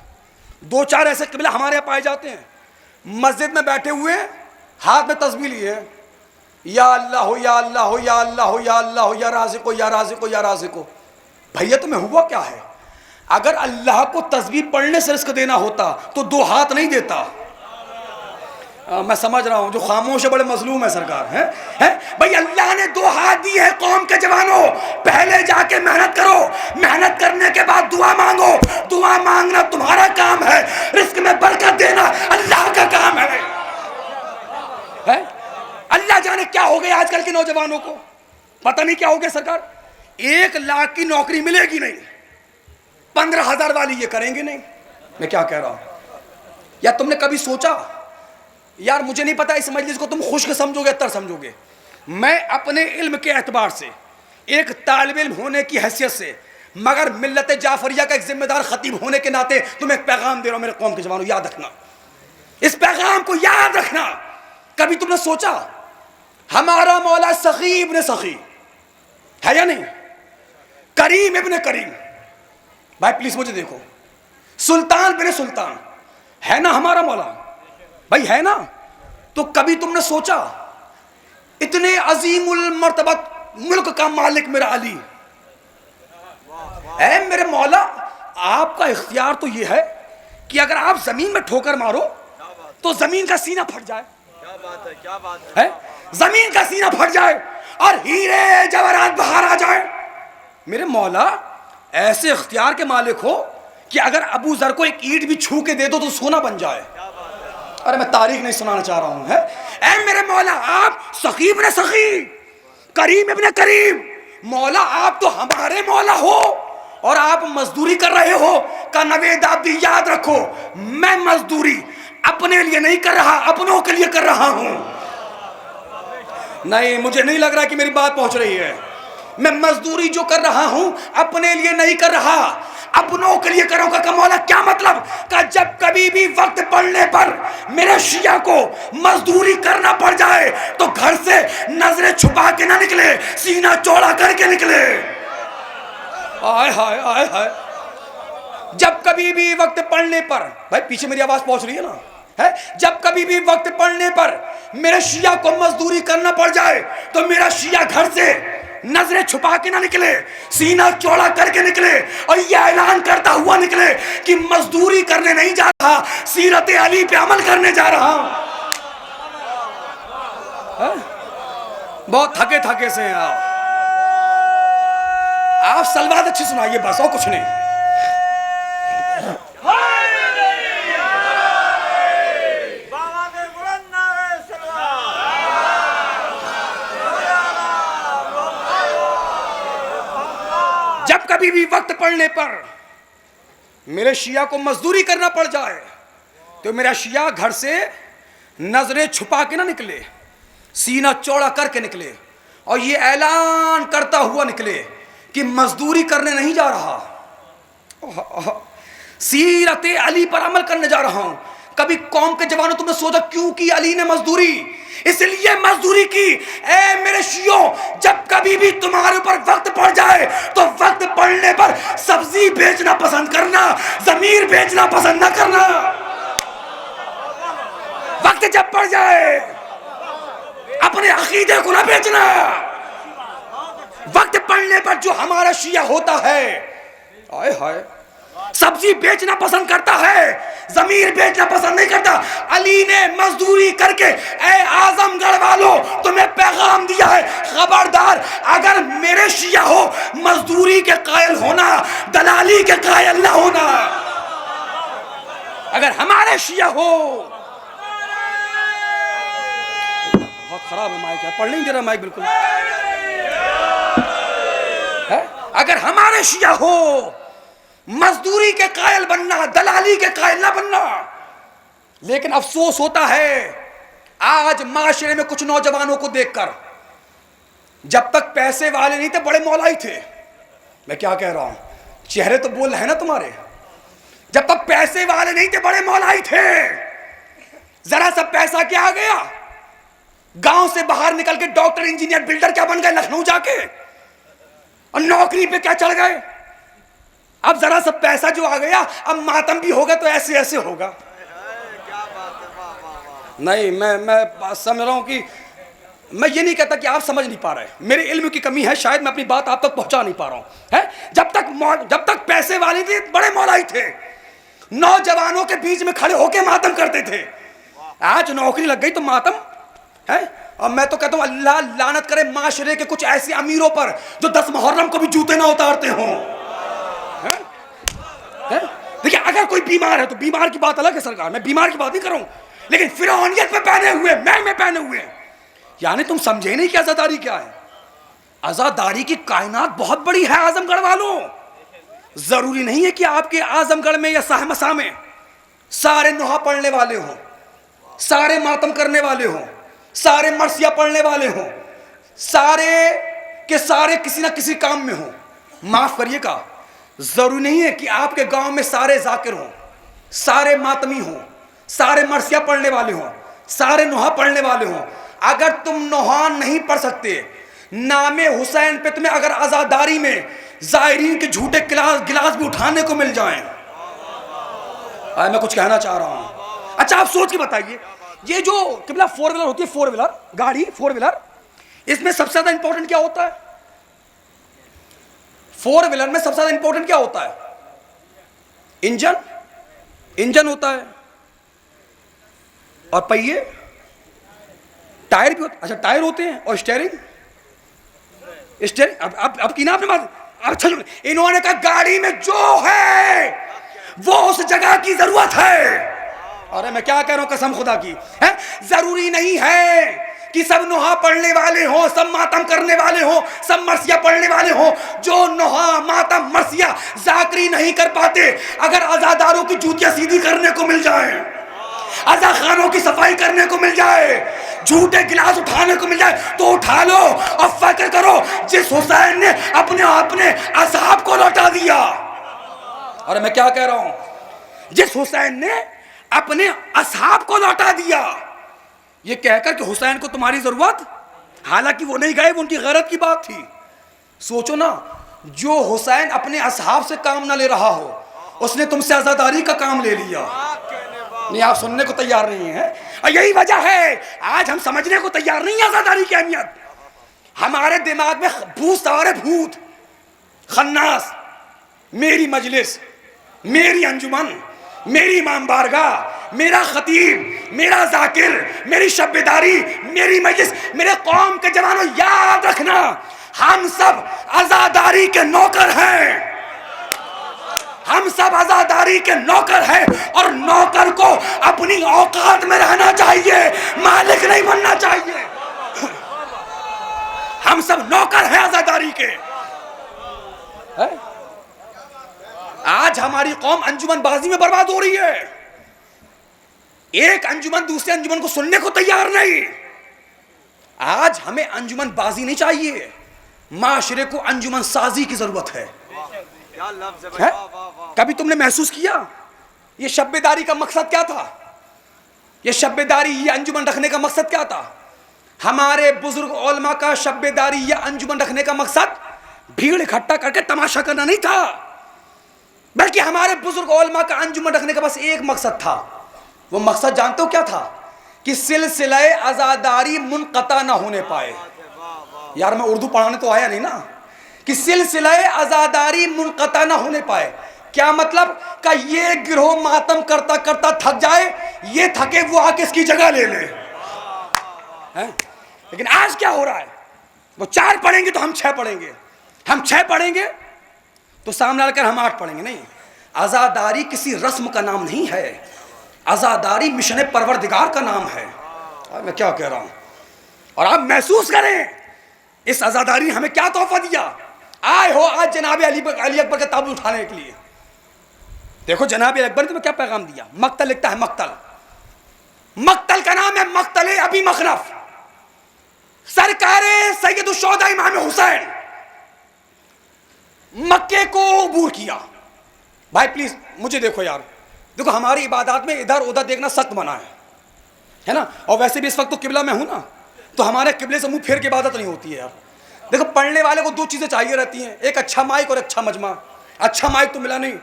2-4 ऐसे कबीले हमारे यहाँ पाए जाते हैं, मस्जिद में बैठे हुए हाथ में तस्बीह लिए, या अल्लाह हो या अल्लाह हो या अल्लाह हो या अल्लाह हो या राज़िक हो या राज़िक हो या राज़िक हो। भैया तुम्हें हुआ क्या है? अगर अल्लाह को तस्बीह पढ़ने से रिस्क देना होता तो 2 हाथ नहीं देता। मैं समझ रहा हूं जो खामोश है बड़े मजलूम है सरकार, है भाई। अल्लाह ने 2 हाथ दिए हैं कौम के जवानों, पहले जाके मेहनत करो, मेहनत करने के बाद दुआ मांगो, दुआ मांगना तुम्हारा काम है, रिस्क में बरकत देना अल्लाह का काम है। अल्लाह जाने क्या हो गया आजकल के नौजवानों को, पता नहीं क्या हो गया सरकार। 1 लाख की नौकरी मिलेगी नहीं, 15,000 वाली ये करेंगे नहीं। मैं क्या कह रहा हूं यार, तुमने कभी सोचा? यार मुझे नहीं पता इस मजलिस को तुम खुश्क समझोगे अत्तर समझोगे, मैं अपने इल्म के एतबार से एक तालिब इल्म होने की हैसियत से, मगर मिल्लत जाफरिया का एक जिम्मेदार खतीब होने के नाते तुम्हें एक पैगाम दे रहा हूं मेरे कौम के जवानों, याद रखना, इस पैगाम को याद रखना। कभी तुमने सोचा हमारा मौला सखी इब्न सखी है या नहीं? करीम इब्न करीम, भाई प्लीज मुझे देखो, सुल्तान बिन सुल्तान है ना हमारा मौला, भाई है ना? तो कभी तुमने सोचा इतने अजीमुल मर्तबत मुल्क का मालिक मेरा अली है, मेरे मौला, आपका इख्तियार तो यह है कि अगर आप जमीन में ठोकर मारो तो जमीन का सीना फट जाए। क्या बात है, क्या बात है, जमीन का सीना फट जाए और हीरे जवाहरात बाहर आ जाए। मेरे मौला ऐसे इख्तियार के मालिक हो कि अगर अबू जर को एक ईंट भी छू के दे दो तो सोना बन जाए। अरे मैं तारीख नहीं सुनाना चाह रहा हूं, है ऐ मेरे मौला, आप सखी इब्न सखी, करीम इब्न करीम, मौला आप तो हमारे मौला हो और आप मजदूरी कर रहे हो। का नवेद आप भी याद रखो, मैं मजदूरी अपने लिए नहीं कर रहा, अपनों के लिए कर रहा हूं। नहीं, मुझे नहीं लग रहा कि मेरी बात पहुंच रही है। मैं मजदूरी जो कर रहा हूं अपने लिए नहीं कर रहा, अपनों के लिए करूंगा। का मौला क्या मतलब? का जब कभी भी वक्त पड़ने पर मेरे शिया को मजदूरी करना पड़ जाए तो घर से नजरें छुपा के ना निकले, सीना चौड़ा करके निकले। आय हाय आय हाय, जब कभी भी वक्त पड़ने पर, भाई पीछे मेरी आवाज पहुंच रही है ना, है? जब कभी भी वक्त पड़ने पर मेरे शिया को मजदूरी करना पड़ जाए तो मेरा शिया घर से नजरें छुपा के ना निकले, सीना चौड़ा करके निकले और यह ऐलान करता हुआ निकले कि मजदूरी करने नहीं जा रहा, सीरत अली पे अमल करने जा रहा हूं। बहुत थके थके से हैं आप सलवात अच्छी सुनाइए बस, और कुछ नहीं। जब कभी भी वक्त पड़ने पर मेरे शिया को मजदूरी करना पड़ जाए तो मेरा शिया घर से नजरें छुपा के ना निकले, सीना चौड़ा करके निकले और ये ऐलान करता हुआ निकले कि मजदूरी करने नहीं जा रहा, सीरत अली पर अमल करने जा रहा हूं। कभी कौम के जवानों तुमने सोचा क्यों की अली ने मजदूरी? इसलिए मजदूरी की, ए मेरे शियों, जब कभी भी तुम्हारे ऊपर वक्त पड़ जाए तो वक्त पड़ने पर सब्जी बेचना पसंद करना, जमीर बेचना पसंद ना करना। वक्त जब पड़ जाए अपने अकीदे को ना बेचना। वक्त पड़ने पर जो हमारा शिया होता है, आए हाय, सब्जी बेचना पसंद करता है, जमीर बेचना पसंद नहीं करता। अली ने मजदूरी करके, ए आजमगढ़ वालों, तुम्हें पैगाम दिया है, खबरदार अगर मेरे शिया हो मजदूरी के कायल होना, दलाली के कायल ना होना। अगर हमारे शिया हो, बहुत खराब है माइक, पढ़ नहीं दे रहा माइक बिल्कुल है? अगर हमारे शिया हो मजदूरी के कायल बनना, दलाली के कायल ना बनना। लेकिन अफसोस होता है आज माशरे में कुछ नौजवानों को देखकर, जब तक पैसे वाले नहीं थे बड़े मौलाई थे। मैं क्या कह रहा हूं, चेहरे तो बोल रहे हैं ना तुम्हारे। जब तक पैसे वाले नहीं थे बड़े मौलाई थे, जरा सा पैसा क्या आ गया, गांव से बाहर निकल के डॉक्टर, इंजीनियर, बिल्डर क्या बन गए लखनऊ जाके, और नौकरी पे क्या चढ़ गए। अब जरा सा पैसा जो आ गया, अब मातम भी होगा तो ऐसे ऐसे होगा। नहीं, मैं समझ रहा हूं कि मैं ये नहीं कहता कि आप समझ नहीं पा रहे, मेरे इल्म की कमी है, शायद मैं अपनी बात आप तक पहुंचा नहीं पा रहा हूं, है? जब तक पैसे वाले थे बड़े मौलाई थे, नौजवानों के बीच में खड़े होके मातम करते थे। आज नौकरी लग गई तो मातम है। और मैं तो कहता हूं अल्लाह लानत करे माशरे के कुछ ऐसे अमीरों पर जो 10 मुहर्रम को भी जूते ना उतारते हों। देखिए, अगर कोई बीमार है तो बीमार की बात अलग है सरकार, मैं बीमार की बात नहीं कर रहा हूं, लेकिन फिरौनियत में पहने हुए, मैं पहने हुए, यानी तुम समझे नहीं कि आजादारी क्या है। आजादारी की कायनात बहुत बड़ी है आजमगढ़ वालों। जरूरी नहीं है कि आपके आजमगढ़ में या सहमसा में सारे नुहा पढ़ने वाले हों, सारे मातम करने वाले हों, सारे मरसिया पढ़ने वाले हों, सारे कि सारे किसी ना किसी काम में हो। माफ करिएगा, जरूरी नहीं है कि आपके गांव में सारे जाकिर हों, सारे मातमी हों, सारे मरसिया पढ़ने वाले हों, सारे नोहा पढ़ने वाले हों। अगर तुम नोहा नहीं पढ़ सकते, नामे हुसैन पे तुम्हें अगर आजादारी में जायरीन के झूठे गिलास भी उठाने को मिल जाएं, मैं कुछ कहना चाह रहा हूं। अच्छा, आप सोच के बताइए, ये जो किबला फोर व्हीलर होती है, फोर व्हीलर गाड़ी, फोर व्हीलर, इसमें सबसे ज्यादा इंपॉर्टेंट क्या होता है? फोर व्हीलर में सबसे ज्यादा इंपॉर्टेंट क्या होता है? इंजन, इंजन होता है, और पहिए, टायर भी होते। अच्छा, टायर होते हैं, और स्टीयरिंग, स्टीयरिंग। अब की ना आपने बात। अच्छा, इन्होंने कहा गाड़ी में जो है वो उस जगह की जरूरत है। अरे मैं क्या कह रहा हूं, कसम खुदा की है। जरूरी नहीं है कि सब नोहा पढ़ने वाले हो, सब मातम करने वाले हो, सब मरसिया पढ़ने वाले हो। जो नोहा मातम मरसिया जाकरी नहीं कर पाते, अगर आजादारों की जूतियां सीधी करने को मिल जाए, आजा खानों की सफाई करने को मिल जाए, झूठे गिलास उठाने को मिल जाए, तो उठा लो और फक्र करो जिस हुसैन ने अपने असहाब को लौटा दिया। अरे मैं क्या कह रहा हूं, जिस हुसैन ने अपने असहाब को लौटा दिया, ये कहकर कि हुसैन को तुम्हारी जरूरत, हालांकि वो नहीं गए, वो उनकी गैरत की बात थी। सोचो ना, जो हुसैन अपने असहाब से काम ना ले रहा हो, उसने तुमसे आजादारी का काम ले लिया। नहीं, आप सुनने को तैयार नहीं है, और यही वजह है आज हम समझने को तैयार नहीं है आजादारी की अहमियत। हमारे दिमाग में भूत सवार भूत, खन्नास, मेरी मजलिस, मेरी अंजुमन, मेरी इमाम बारगाह, मेरा खतीब, मेरा जाकिर, मेरी शब्बेदारी, मेरी मजलिस। मेरे कौम के जवानों, याद रखना, हम सब आजादारी के नौकर हैं। हम सब आजादारी के नौकर हैं, और नौकर को अपनी औकात में रहना चाहिए, मालिक नहीं बनना चाहिए। हम सब नौकर हैं आजादारी के। है? आज हमारी कौम अंजुमन बाजी में बर्बाद हो रही है। एक अंजुमन दूसरे अंजुमन को सुनने को तैयार नहीं। आज हमें अंजुमन बाजी नहीं चाहिए, माशरे को अंजुमन साजी की जरूरत है। कभी तुमने महसूस किया ये शब्बेदारी का मकसद क्या था? ये शब्बेदारी, ये अंजुमन रखने का मकसद क्या था? हमारे बुजुर्ग उलमा का शब्बेदारी, ये अंजुमन रखने का मकसद भीड़ इकट्ठा करके तमाशा करना नहीं था, बल्कि हमारे बुजुर्ग उलमा का अंजुमन रखने का बस एक मकसद था। वो मकसद जानते हो क्या था? कि सिलसिले आजादारी मुनक़ता ना होने पाए। यार, मैं उर्दू पढ़ाने तो आया नहीं ना, कि सिलसिले आजादारी मुनक़ता ना होने पाए। क्या मतलब? का ये गिरोह मातम करता करता थक जाए, ये थके वो आके इसकी जगह ले ले। लेकिन आज क्या हो रहा है? वो 4 पढ़ेंगे तो हम 6 पढ़ेंगे, हम 6 पढ़ेंगे तो सामने आकर हम 8 पढ़ेंगे। नहीं, आजादारी किसी रस्म का नाम नहीं है, आजादारी मिशन परवरदिगार का नाम है। मैं क्या कह रहा हूं, और आप महसूस करें इस आजादारी ने हमें क्या तोहफा दिया। आए हो आज जनाब अली अकबर का ताबूत उठाने के लिए। देखो जनाब अकबर ने तुम्हें क्या पैगाम दिया। मक्तल लिखता है, मक्तल, मक्तल का नाम है मक्तल अबी मखनफ, सरकारे सैयदुल शुहदा इमाम हुसैन। मक्के को अबूर किया। भाई प्लीज मुझे देखो यार, देखो हमारी इबादत में इधर उधर देखना सख्त मना है ना। और वैसे भी इस वक्त तो किबला में हूं ना, तो हमारे किबले से मुंह फेर के इबादत नहीं होती है यार। देखो पढ़ने वाले को 2 चीजें चाहिए रहती हैं, एक अच्छा माइक और अच्छा मजमा। अच्छा माइक तो मिला नहीं,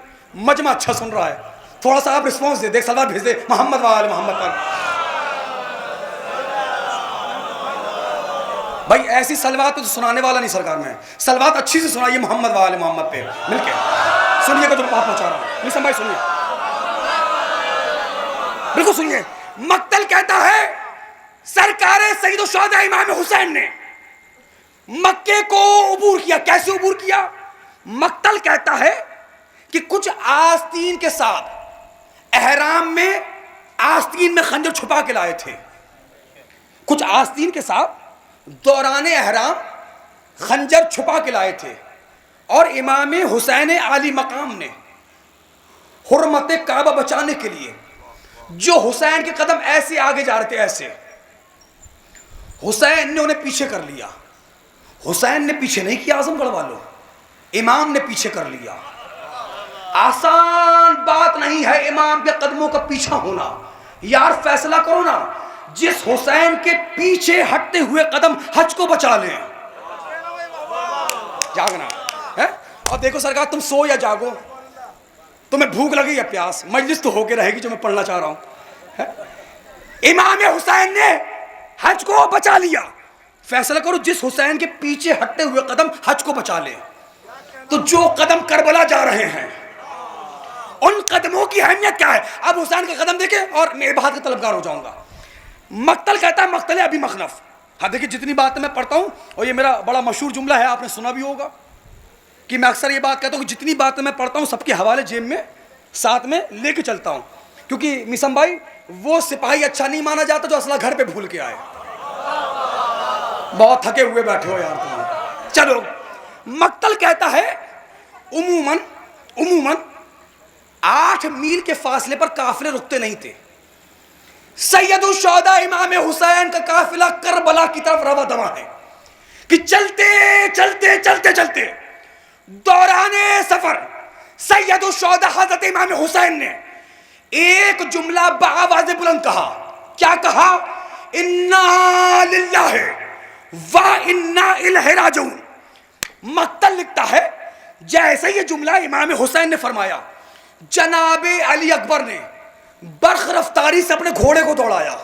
मजमा अच्छा सुन रहा है। थोड़ा सा आप रिस्पॉन्स दे, देख सलवात भेज दे मोहम्मद वाले मोहम्मद पर। भाई ऐसी सलवात तो सुनाने वाला नहीं सरकार में, सलवात अच्छी से सुनाइए मोहम्मद वाले मोहम्मद पे मिलके। सुनिएगा तो बात पहुंचा रहा हूं, निसम भाई सुनिए, बिल्कुल सुनिए। मक्तल कहता है सरकारे सैयदुल शुहदा इमाम हुसैन ने मक्के को अबूर किया। कैसे अबूर किया? मक्तल कहता है कि कुछ आस्तीन के साथ एहराम में, आस्तीन में खंजर छुपा के लाए थे। कुछ आस्तीन के साथ दौरान एहराम खंजर छुपा के लाए थे, और इमाम हुसैन आली मकाम ने हुर्मत काबा बचाने के लिए, जो हुसैन के कदम ऐसे आगे जा रहे थे, ऐसे हुसैन ने उन्हें पीछे कर लिया। हुसैन ने पीछे नहीं किया आजमगढ़ वालों, इमाम ने पीछे कर लिया। आसान बात नहीं है इमाम के कदमों का पीछा होना। यार फैसला करो ना, जिस हुसैन के पीछे हटते हुए कदम हज को बचा लें। जागना है। और देखो सरकार, तुम सो या जागो, तुम्हें भूख लगी या प्यास, मजलिस तो होके रहेगी जो मैं पढ़ना चाह रहा हूं। इमाम हुसैन ने हज को बचा लिया। फैसला करो, जिस हुसैन के पीछे हटते हुए कदम हज को बचा ले। तो जो कदम करबला जा रहे हैं उन कदमों की अहमियत क्या है? अब हुसैन का कदम देखे और मैं बात का तलबगार हो जाऊंगा। मक्तल कहता है मक्तल अभी मखनफ। हाँ देखिए, जितनी बातें मैं पढ़ता हूं, और ये मेरा बड़ा मशहूर जुमला है, आपने सुना भी होगा कि मैं अक्सर ये बात कहता हूं कि जितनी बातें मैं पढ़ता हूं सबके हवाले जेब में साथ में लेके चलता हूं, क्योंकि मिसम भाई वो सिपाही अच्छा नहीं माना जाता जो असला घर पे भूल के आए। बहुत थके हुए बैठे हो यार तुम। चलो, मक्तल कहता है उमूमन 8 मील के फासले पर काफिले रुकते नहीं थे। सैयदुल शुहदा इमाम हुसैन का काफिला करबला की तरफ रवा दवा है कि चलते चलते चलते चलते दौराने सफर सैयदुल शुहदा हजरत इमाम हुसैन ने एक जुमला बाआवाज़ बुलंद कहा। क्या कहा? इन्ना लिल्लाहि व इन्ना इलैहि राजिऊन। मक्तल लिखता है, जैसे ये जुमला इमाम हुसैन ने फरमाया, जनाबे अली अकबर ने बर्ख रफ्तारी से अपने घोड़े को दौड़ाया।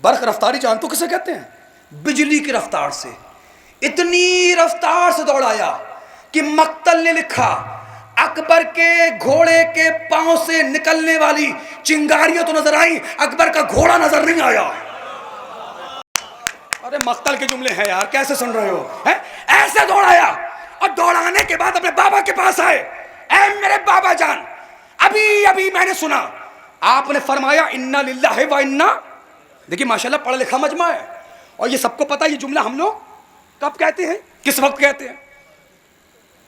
बर्ख रफ्तारी जानते हो किसे कहते हैं? बिजली की रफ्तार से। इतनी रफ्तार से दौड़ाया कि मक्तल ने लिखा, अकबर के घोड़े के पांव से निकलने वाली चिंगारियां तो नजर आई, अकबर का घोड़ा नजर नहीं आया। अरे मक्तल के जुमले हैं यार, कैसे सुन रहे हो? है? ऐसे दौड़ाया और दौड़ाने के बाद अपने बाबा के पास आए। ऐ मेरे बाबा जान, अभी अभी मैंने सुना आपने फरमाया इन्ना लिल्लाहि व इन्ना। देखिए माशाल्लाह पढ़ा लिखा मजमा है, और ये सबको पता है ये जुमला हम लोग कब कहते हैं, किस वक्त कहते हैं।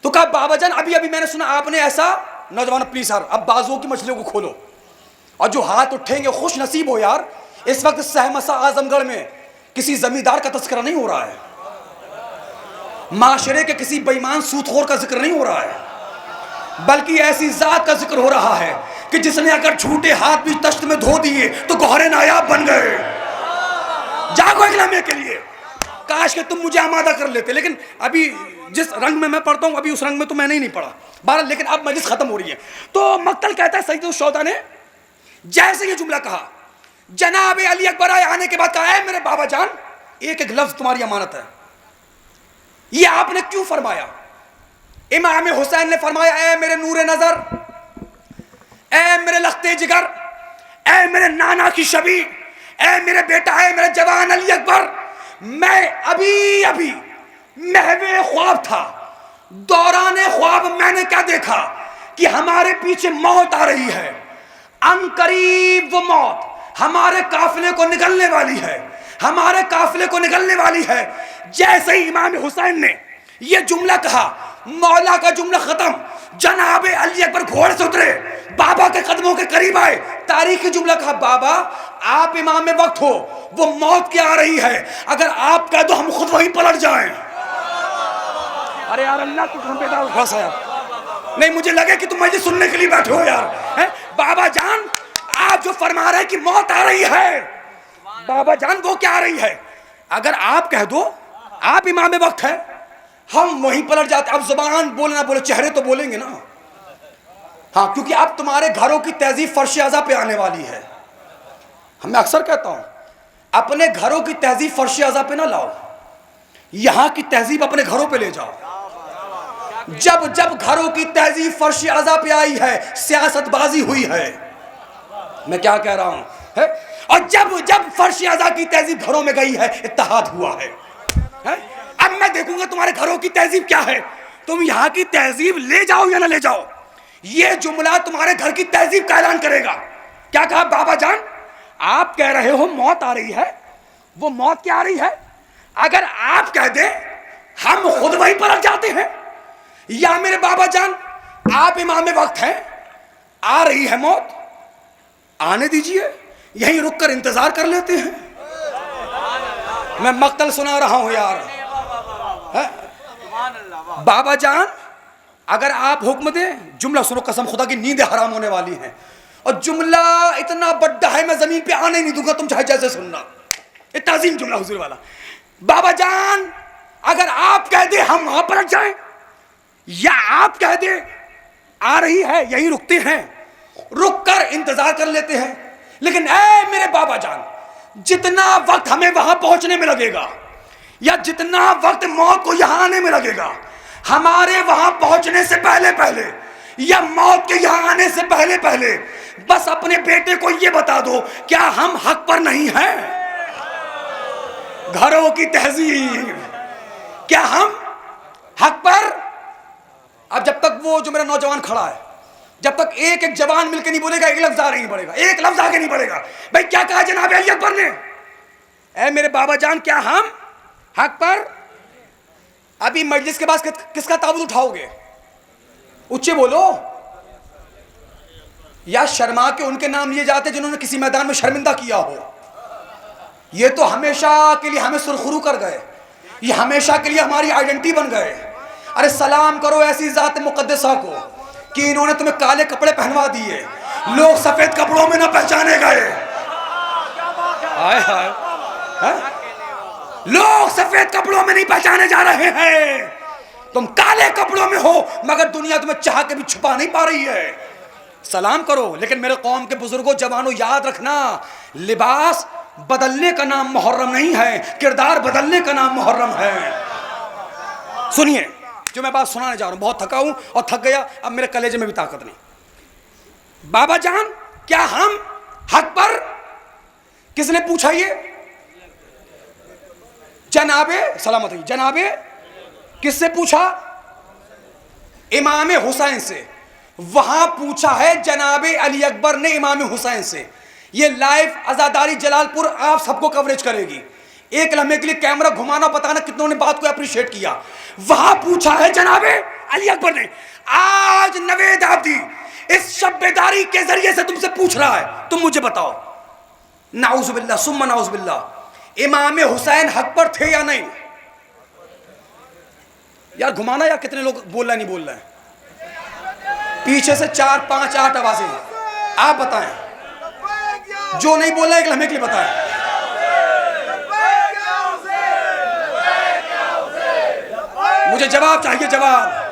तो कहा बाबा जान अभी अभी मैंने सुना आपने ऐसा। नौजवान प्लीज सर, अब बाजुओं की मछलियों को खोलो, और जो हाथ उठेंगे खुश नसीब हो यार। इस वक्त सहमसा आजमगढ़ में किसी जमींदार का तस्करा नहीं हो रहा है, माशरे के किसी बेईमान सूदखोर का जिक्र नहीं हो रहा है, बल्कि ऐसी जात का जिक्र हो रहा है कि जिसने अगर झूठे हाथ भी तश्त में धो दिए तो गौहरे नायाब बन गए। जागो एक लम्हे के लिए, काश कि तुम मुझे आमादा कर लेते, लेकिन अभी जिस रंग में मैं पढ़ता हूं अभी उस रंग में तो मैंने ही नहीं पढ़ा। बहरहाल लेकिन अब मजलिस खत्म हो रही है। तो मक्तल कहता है सैयदुल शुहदा ने जैसे ये जुमला कहा, जनाब अली अकबर आए, आने के बाद कहा, है मेरे बाबा जान एक एक लफ्ज तुम्हारी अमानत है। ये आपने क्यों फरमाया? इमाम हुसैन ने फरमाया, ऐ मेरे नूरे नजर, ऐ मेरे लख्ते जिगर, ऐ मेरे नाना की शबी, ऐ मेरे बेटा, ऐ मेरे जवान अली अकबर, मैं अभी अभी महवे ख्वाब था। दौराने ख्वाब मैंने क्या देखा कि हमारे पीछे मौत आ रही है, अनकरीब वो मौत हमारे काफिले को निकलने वाली है, हमारे काफिले को निकलने वाली है। जैसे ही इमाम हुसैन ने यह जुमला कहा, मौला का जुमला खत्म, जनाबे अली अकबर घोड़े से उतरे, बाबा के कदमों के करीब आए, तारीखी जुमला कहा, बाबा आप इमाम वक्त हो, वो मौत क्या आ रही है, अगर आप कह दो हम खुद वहीं पलट जाएं। अरे यार अल्लाह को हम पे फंसाया नहीं, मुझे लगे कि तुम मुझे सुनने के लिए बैठे हो यार। है? बाबा जान आप जो फरमा रहे हैं कि मौत आ रही है, बाबा जान वो क्या आ रही है, अगर आप कह दो आप इमाम वक्त है, हम वहीं पलट जाते। अब जुबान बोले ना बोले, चेहरे तो बोलेंगे ना। हाँ, क्योंकि अब तुम्हारे घरों की तहजीब फर्श आज़ा पे आने वाली है। मैं अक्सर कहता हूं, अपने घरों की तहजीब फर्श आज़ा पे ना लाओ, यहां की तहजीब अपने घरों पे ले जाओ। जब जब घरों की तहजीब फर्श आज़ा पे आई है, सियासतबाजी हुई है। मैं क्या कह रहा हूं है? और जब जब फर्श आज़ा की तहजीब घरों में गई है, इत्तेहाद हुआ है? अब मैं देखूंगा तुम्हारे घरों की तहजीब क्या है, तुम यहां की तहजीब ले जाओ या ना ले जाओ, यह जुमला तुम्हारे घर की तहजीब का ऐलान करेगा। क्या कहा बाबा जान, आप कह रहे हो मौत आ रही है, वो मौत क्या आ रही है, अगर आप कह दें हम खुद वहीं पलट जाते हैं, या मेरे बाबा जान आप इमाम वक्त हैं, आ रही है मौत, आने दीजिए, यहीं रुककर इंतजार कर लेते हैं। मैं मक्तल सुना रहा हूं यार, बाबा जान अगर आप हुक्म दें, जुमला सुनो, कसम खुदा की नींदें हराम होने वाली हैं, और जुमला इतना बड़ा है मैं जमीन पे आने नहीं दूंगा, तुम चाहे जैसे सुनना। ये ताजीम जुमला हुजूर वाला। बाबा जान अगर आप कह दे हम वहां पर जाएं, या आप कह दे आ रही है यही रुकते हैं, रुक कर इंतजार कर लेते हैं, लेकिन ऐ मेरे बाबा जान जितना वक्त हमें वहां पहुंचने में लगेगा, या जितना वक्त मौत को यहां आने में लगेगा, हमारे वहां पहुंचने से पहले पहले या मौत के यहां आने से पहले पहले बस अपने बेटे को यह बता दो, क्या हम हक पर नहीं हैं? घरों की तहजीब, क्या हम हक पर? अब जब तक वो जो मेरा नौजवान खड़ा है, जब तक एक एक जवान मिलकर नहीं बोलेगा, एक लफ्ज आगे नहीं बढ़ेगा, एक लफ्ज आगे नहीं बढ़ेगा। भाई क्या कहा जनाब अली अकबर ने? ऐ मेरे बाबा जान क्या हम हक पर? अभी मजलिस के बाद किसका ताबूत उठाओगे? ऊंचे बोलो। या शर्मा के उनके नाम लिए जाते जिन्होंने किसी मैदान में शर्मिंदा किया हो। ये तो हमेशा के लिए हमें सुरखरू कर गए, ये हमेशा के लिए हमारी आइडेंटिटी बन गए। अरे सलाम करो ऐसी जात मुकद्दसा को कि इन्होंने तुम्हें काले कपड़े पहनवा दिए, लोग सफेद कपड़ों में ना पहचाने गए। हाय हाय, लोग सफेद कपड़ों में नहीं पहचाने जा रहे हैं, तुम काले कपड़ों में हो, मगर दुनिया तुम्हें चाह के भी छुपा नहीं पा रही है। सलाम करो। लेकिन मेरे कौम के बुजुर्गों, जवानों, याद रखना, लिबास बदलने का नाम मुहर्रम नहीं है, किरदार बदलने का नाम मुहर्रम है। सुनिए जो मैं बात सुनाने जा रहा हूं, बहुत थका हूं और थक गया, अब मेरे कलेजे में भी ताकत नहीं। बाबा जान क्या हम हक पर? किसने पूछा ये? जनाबे सलामत, जनाबे किससे पूछा? इमाम हुसैन से। वहां पूछा है जनाबे अली अकबर ने इमाम हुसैन से। ये लाइव आजादारी जलालपुर आप सबको कवरेज करेगी। एक लम्हे के लिए कैमरा घुमाना, बताना कितनों ने बात को अप्रिशिएट किया। वहां पूछा है जनाबे अली अकबर ने। आज नवेद आब्दी इस शब्बेदारी के जरिए से तुमसे पूछ रहा है, तुम मुझे बताओ, नाउजुबिल्लाह सुम्मा नाउजुबिल्लाह, इमाम हुसैन हक पर थे या नहीं? यार घुमाना, या कितने लोग बोल रहे नहीं बोल रहे हैं? पीछे से 4, 5, 8 आवाजें, आप बताएं। जो नहीं बोल रहा एक लम्हे के लिए बताएं। मुझे जवाब चाहिए, जवाब।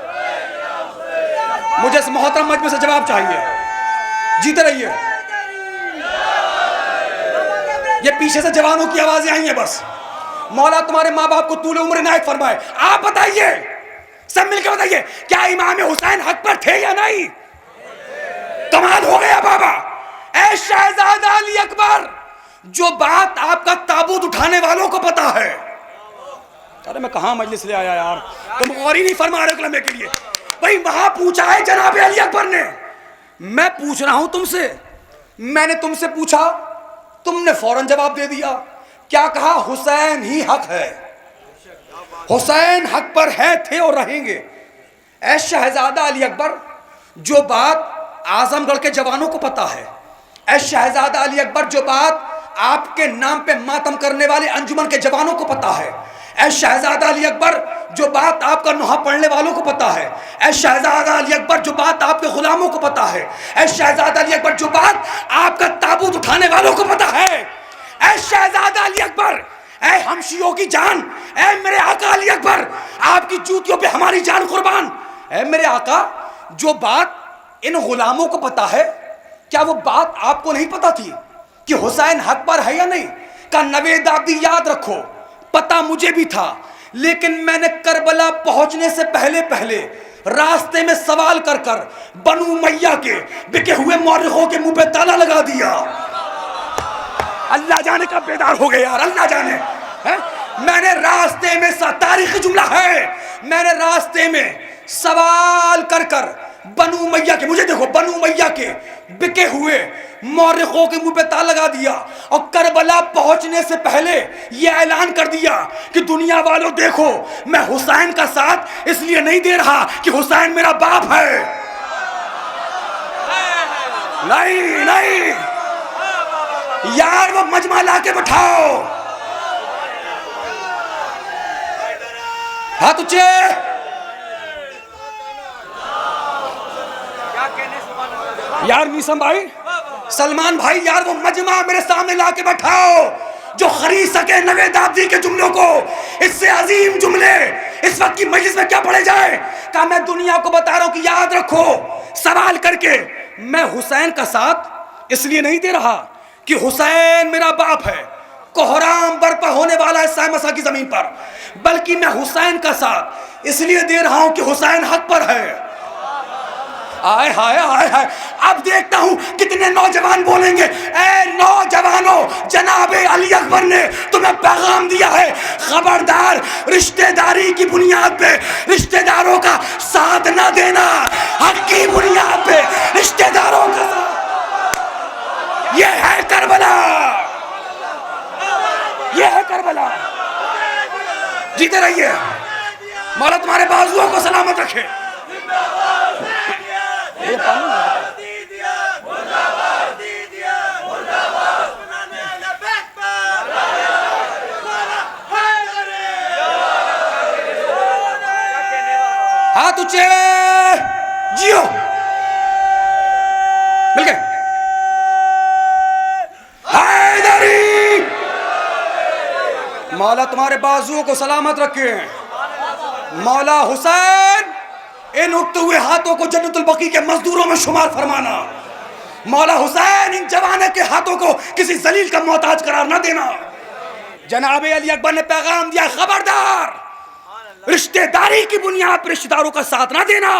मुझे इस मोहतरम मजमे से जवाब चाहिए। जीते रहिए। ये पीछे से जवानों की आवाजें आई हैं बस। मौला तुम्हारे माँ बाप को तूले उम्र इनायत फरमाए। आप बताइए, सब मिलकर बताइए, क्या इमाम हुसैन हक पर थे या नहीं? कमाल हो गया बाबा। ऐ शहजादा अली अकबर, जो बात आपका ताबूत उठाने वालों को पता है। अरे मैं कहां मजलिस ले आया यार, तुम और ही नहीं फरमा रहे कलमे के लिए। भाई वहां पूछा है जनाब अली अकबर ने। मैं पूछ रहा हूं तुमसे, मैंने तुमसे पूछा, तुमने फौरन जवाब दे दिया। क्या कहा? हुसैन ही हक है, हुसैन हक पर है, थे और रहेंगे। ऐ शहजादा अली अकबर, जो बात आजमगढ़ के जवानों को पता है, ऐ शहजादा अली अकबर, जो बात आपके नाम पे मातम करने वाले अंजुमन के जवानों को पता है, ऐ शहजादा अली अकबर, जो बात आपका नोहा पढ़ने वालों को पता है, ऐ शहजादा अली अकबर, जो बात आपके गुलामों को पता है, ऐ शहजादा अली अकबर, जो बात आपका ताबूत उठाने वालों को पता है, ऐ शहजादा अली अकबर, ऐ हमशियों की जान, ऐ मेरे आका अली अकबर, आपकी जूतियों पे हमारी जान कुर्बान। ऐ मेरे आका, जो बात इन गुलामों को पता है, क्या वो बात आपको नहीं पता थी कि हुसैन हक पर है या नहीं? का नवेद आप भी याद रखो, पता मुझे भी था, लेकिन मैंने करबला पहुंचने से पहले पहले रास्ते में सवाल कर कर बनु मैया के बिके हुए मौरखों के मुंह पे ताला लगा दिया। अल्लाह जाने कब बेदार हो गए यार, अल्लाह जाने है? मैंने रास्ते में, तारीखी जुमला है, मैंने रास्ते में सवाल कर कर बनु मैया के, मुझे देखो, बनु मैया के बिके हुए मौरखों के मुंह पे ताला लगा दिया, और करबला पहुंचने से पहले यह ऐलान कर दिया कि दुनिया वालों देखो, मैं हुसैन का साथ इसलिए नहीं दे रहा कि हुसैन मेरा बाप है। नहीं नहीं यार, वो मजमा ला के बैठाओ, हाथ ऊंचे, यार मीसम भाई, सलमान भाई, यार वो मजमा मेरे सामने ला के बैठाओ जो खरीद सके नवेद आबदी के जुमलों को। इससे अजीम जुमले इस वक्त की मजलिस में क्या पढ़े जाए। का मैं दुनिया को बता रहा हूं कि याद रखो, सवाल करके मैं हुसैन का साथ इसलिए नहीं दे रहा कि हुसैन मेरा बाप है, कोहराम बर्पा होने वाला है सामसा की जमीन पर, बल्कि मैं हुसैन का साथ इसलिए दे रहा हूं कि हुसैन हक पर है। आय हाय आय हाय, अब देखता हूं कितने नौजवान बोलेंगे, ए नौजवानों, जनाबे अली अकबर ने तुम्हें पैगाम दिया है, खबरदार रिश्तेदारी की बुनियाद पे रिश्तेदारों का साथ ना देना, हक की बुनियाद पे रिश्तेदारों का साथ। ये है करबला, ये है करबला। जीते रहिए, मौला तुम्हारे बाजुओं को सलामत रखे। हाथ ऊंचे, जियो, मिल गए। हैदरी, मौला तुम्हारे बाजुओं को सलामत रखे। मौला हुसैन, इन उठते हुए हाथों को जन्नतुल बकी के मजदूरों में शुमार फरमाना। मौला हुसैन, इन जवानों के हाथों को किसी जलील का मोहताज करार न देना। जनाबे अली अकबर ने पैगाम दिया, खबरदार रिश्तेदारी की बुनियाद पर रिश्तेदारों का साथ ना देना,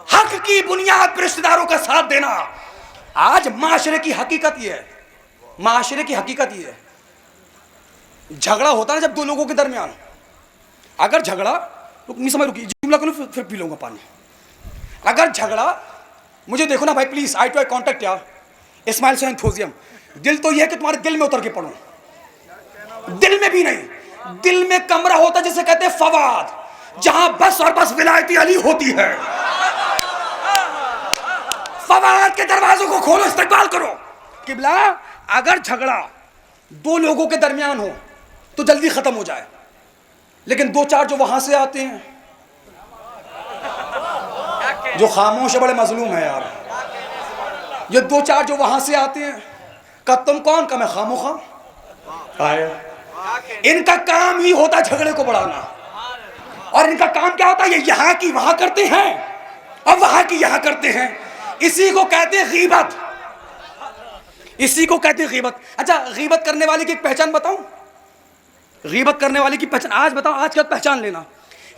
हक की बुनियाद पर रिश्तेदारों का साथ देना। आज माशरे की हकीकत ये है, माशरे की हकीकत ये है, झगड़ा होता है जब दो लोगों के दरमियान, अगर झगड़ा, रुकिए जुमला करो फिर पी लूंगा पानी। अगर झगड़ा, मुझे देखो ना भाई please, eye to eye contact यार, इस्माइल से एंथुसियम। दिल तो यह है कि तुम्हारे दिल में उतर के पढ़ो, दिल में भी नहीं, दिल में कमरा होता जिसे कहते हैं फवाद, जहां बस और बस विलायती अली होती है। फवाद के दरवाजों को खोलो, इस्तकबाल करो। किबला, अगर झगड़ा दो लोगों के दरमियान हो तो जल्दी खत्म हो जाए, लेकिन दो चार जो वहां से आते हैं, जो खामोश है, बड़े मजलूम है यार। ये दो चार जो वहां से आते हैं, का तुम कौन, का मैं खामोखा आया। इनका काम ही होता झगड़े को बढ़ाना, और इनका काम क्या होता है, ये यहां की वहां करते हैं और वहां की यहां करते हैं। इसी को कहते हैं गीबत, इसी को कहते हैं गीबत। अच्छा, गीबत करने वाले की एक पहचान बताऊं, गीबत करने वाले की पहचान आज बताओ, आज क्या पहचान लेना।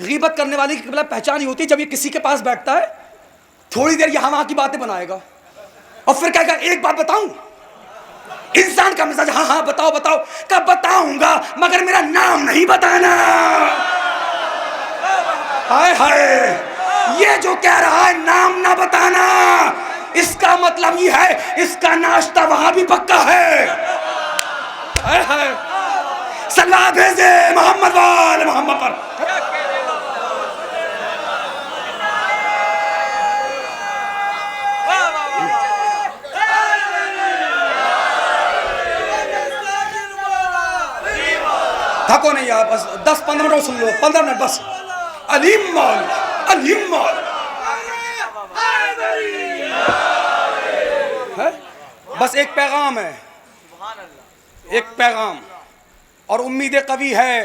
गीबत करने वाले की पहचान ही होती है जब ये किसी के पास बैठता है, थोड़ी देर यहाँ वहां की बातें बनाएगा और फिर कहेगा एक बात बताऊं। इंसान का मिजाज, हाँ हाँ बताओ बताओ, कब बताऊंगा मगर मेरा नाम नहीं बताना। हाय हाय, ये जो कह रहा है नाम ना बताना, इसका मतलब ये है इसका नाश्ता वहां भी पक्का है। हाय हाय, सल्लल्लाहु भेजे मोहम्मद वाले मोहम्मद पर। थको नहीं यार, बस 10-15 मिनट सुन लो, 15 मिनट बस। अलीम मौल, अलीम मौल है? बस एक पैगाम है, एक पैगाम, और उम्मीद कवी है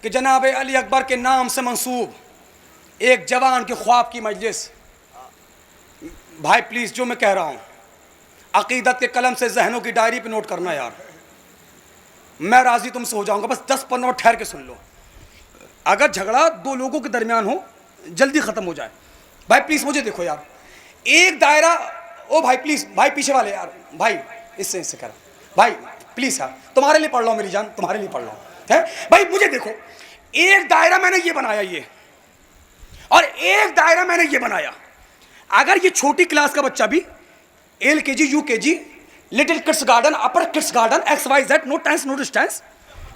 कि जनाब अली अकबर के नाम से मंसूब एक जवान के ख्वाब की मजलिस। भाई प्लीज़, जो मैं कह रहा हूँ अकीदत के कलम से जहनों की डायरी पे नोट करना यार, मैं राजी तुमसे हो जाऊंगा, बस 10-15 मिनट ठहर के सुन लो। अगर झगड़ा दो लोगों के दरमियान हो जल्दी ख़त्म हो जाए। भाई प्लीज़ मुझे देखो यार, एक दायरा, ओ भाई प्लीज़, भाई पीछे वाले यार, भाई इससे कर भाई प्लीज़ यार, तुम्हारे लिए पढ़ लो मेरी जान, तुम्हारे लिए पढ़ लो है भाई। मुझे देखो, एक दायरा मैंने ये बनाया ये, और एक दायरा मैंने ये बनाया। अगर ये छोटी क्लास का बच्चा भी LKG UKG little kids garden upper kids garden XYZ no tense no distance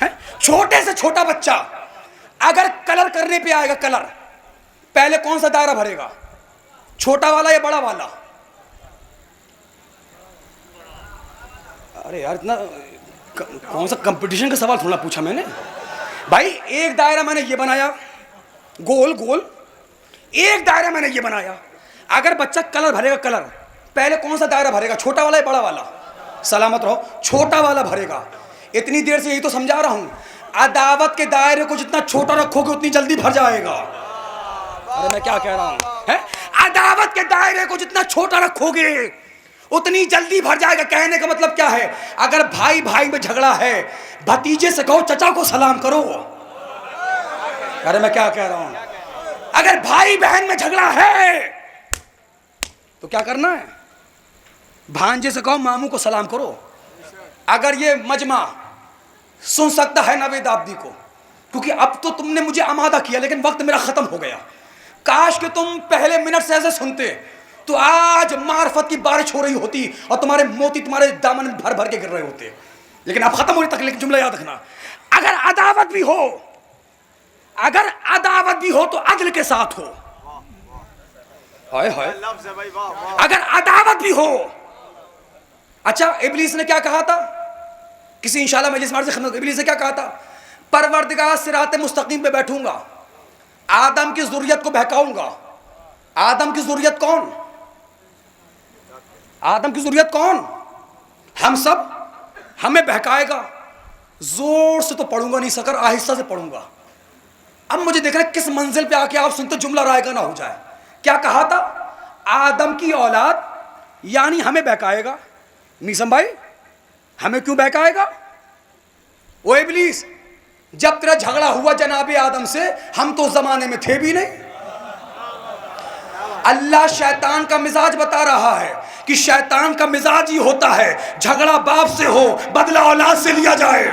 है, छोटे से छोटा बच्चा अगर कलर करने पे आएगा, कलर पहले कौन सा दायरा भरेगा, छोटा वाला या बड़ा वाला? अरे यार इतना कौन सा कंपटीशन का सवाल थोड़ा पूछा मैंने भाई। एक दायरा मैंने ये बनाया गोल गोल, एक दायरा मैंने ये बनाया। अगर बच्चा कलर भरेगा, कलर पहले कौन सा दायरा भरेगा, छोटा वाला या बड़ा वाला? सलामत रहो, छोटा वाला भरेगा। इतनी देर से यही तो समझा रहा हूं, अदावत के दायरे को जितना छोटा रखोगे उतनी जल्दी भर जाएगा। अरे मैं क्या कह रहा हूं, है? अदावत के दायरे को जितना छोटा रखोगे उतनी जल्दी भर जाएगा। कहने का मतलब क्या है? अगर भाई भाई में झगड़ा है, भतीजे से कहो चचा को सलाम करो। अरे मैं क्या कह रहा हूं, अगर भाई बहन में झगड़ा है तो क्या करना है? भांजे से कहो मामू को सलाम करो। अगर ये मजमा सुन सकता है नवेद आब्दी को, क्योंकि अब तो तुमने मुझे आमादा किया, लेकिन वक्त मेरा खत्म हो गया। काश कि तुम पहले मिनट से ऐसे सुनते तो आज मार्फत की बारिश हो रही होती और तुम्हारे मोती तुम्हारे दामन में भर भर के गिर रहे होते। लेकिन अब खत्म होने तक, लेकिन जुमला याद रखना, अगर अदावत भी हो, अगर अदावत भी हो तो अदल के साथ हो। हाय हाय, लफ्ज़ है भाई, वाह वाह। अगर अदावत भी हो। अच्छा, इब्लीस ने क्या कहा था? किसी इंशाल्लाह मजलिस मार से खिदमत, इब्लीस ने क्या कहा था? परवरदिगार सिराते मुस्तकीम पे बैठूंगा, आदम की ज़ुर्रियत को बहकाऊंगा। आदम की ज़ुर्रियत कौन? आदम की ज़ुर्रियत कौन? हम सब। हमें बहकाएगा। जोर से तो पढ़ूंगा नहीं सकर, आहिस्ता से पढ़ूंगा। अब मुझे देखना किस मंजिल पे आके आप सुनते जुमला रायगा ना हो जाए। क्या कहा था? आदम की औलाद यानी हमें बहकाएगा। मीसम भाई, हमें क्यों बहकाएगा? ओ इब्लीस, जब तेरा झगड़ा हुआ जनाबे आदम से, हम तो उस जमाने में थे भी नहीं। अल्लाह शैतान का मिजाज बता रहा है कि शैतान का मिजाज ही होता है झगड़ा बाप से हो, बदला औलाद से लिया जाए।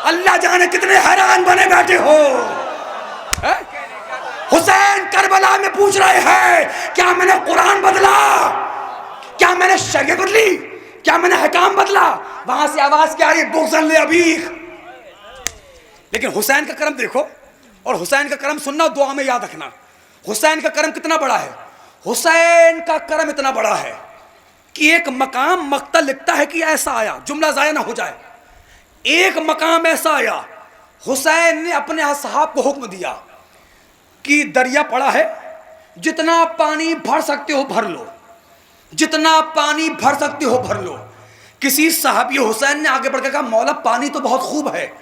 अल्लाह जाने कितने हैरान बने बैठे हो। हुसैन करबला में पूछ रहे हैं, क्या मैंने कुरान बदला? क्या मैंने शरीयत बदली? क्या मैंने हकाम बदला? वहां से आवाज क्या आ रही है? बुग़्ज़न ले अबीक। लेकिन हुसैन का करम देखो, और हुसैन का करम सुनना, दुआ में याद रखना। हुसैन का करम कितना बड़ा है? हुसैन का करम इतना बड़ा है कि एक मकाम मक्तल लिखता है कि ऐसा आया, जुमला जाया ना हो जाए, एक मकाम ऐसा आया, हुसैन ने अपने असहाब को हुक्म दिया कि दरिया पड़ा है, जितना पानी भर सकते हो भर लो, जितना पानी भर सकते हो भर लो। किसी सहाबी हुसैन ने आगे बढ़कर कहा, मौला पानी तो बहुत खूब है,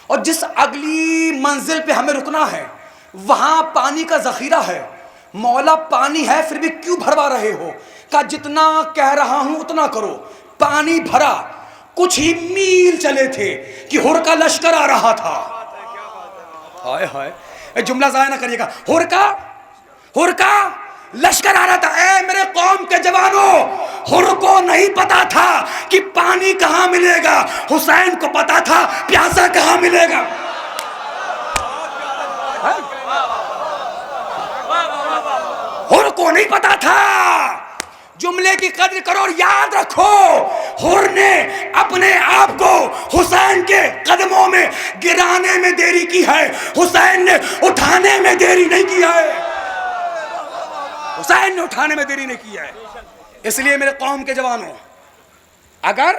और जिस अगली मंजिल पे हमें रुकना है वहां पानी का जखीरा है। मौला पानी है फिर भी क्यों भरवा रहे हो? कहा, जितना कह रहा हूं उतना करो। पानी भरा, कुछ ही मील चले थे कि हुर का लश्कर आ रहा था। हाय हाय, जुमला जाया ना करिएगा। हुर का लश्कर आ रहा था। ए मेरे कौम के जवानों, हुर को नहीं पता था कि पानी कहां मिलेगा, हुसैन को पता था प्यासा कहां मिलेगा। हुर को नहीं पता था। जुमले की कद्र करो और याद रखो, हुर ने अपने आप को हुसैन के कदमों में गिराने में देरी की है, हुसैन ने उठाने में देरी नहीं किया है। हुसैन ने उठाने में देरी नहीं किया है। इसलिए मेरे कौम के जवानों, अगर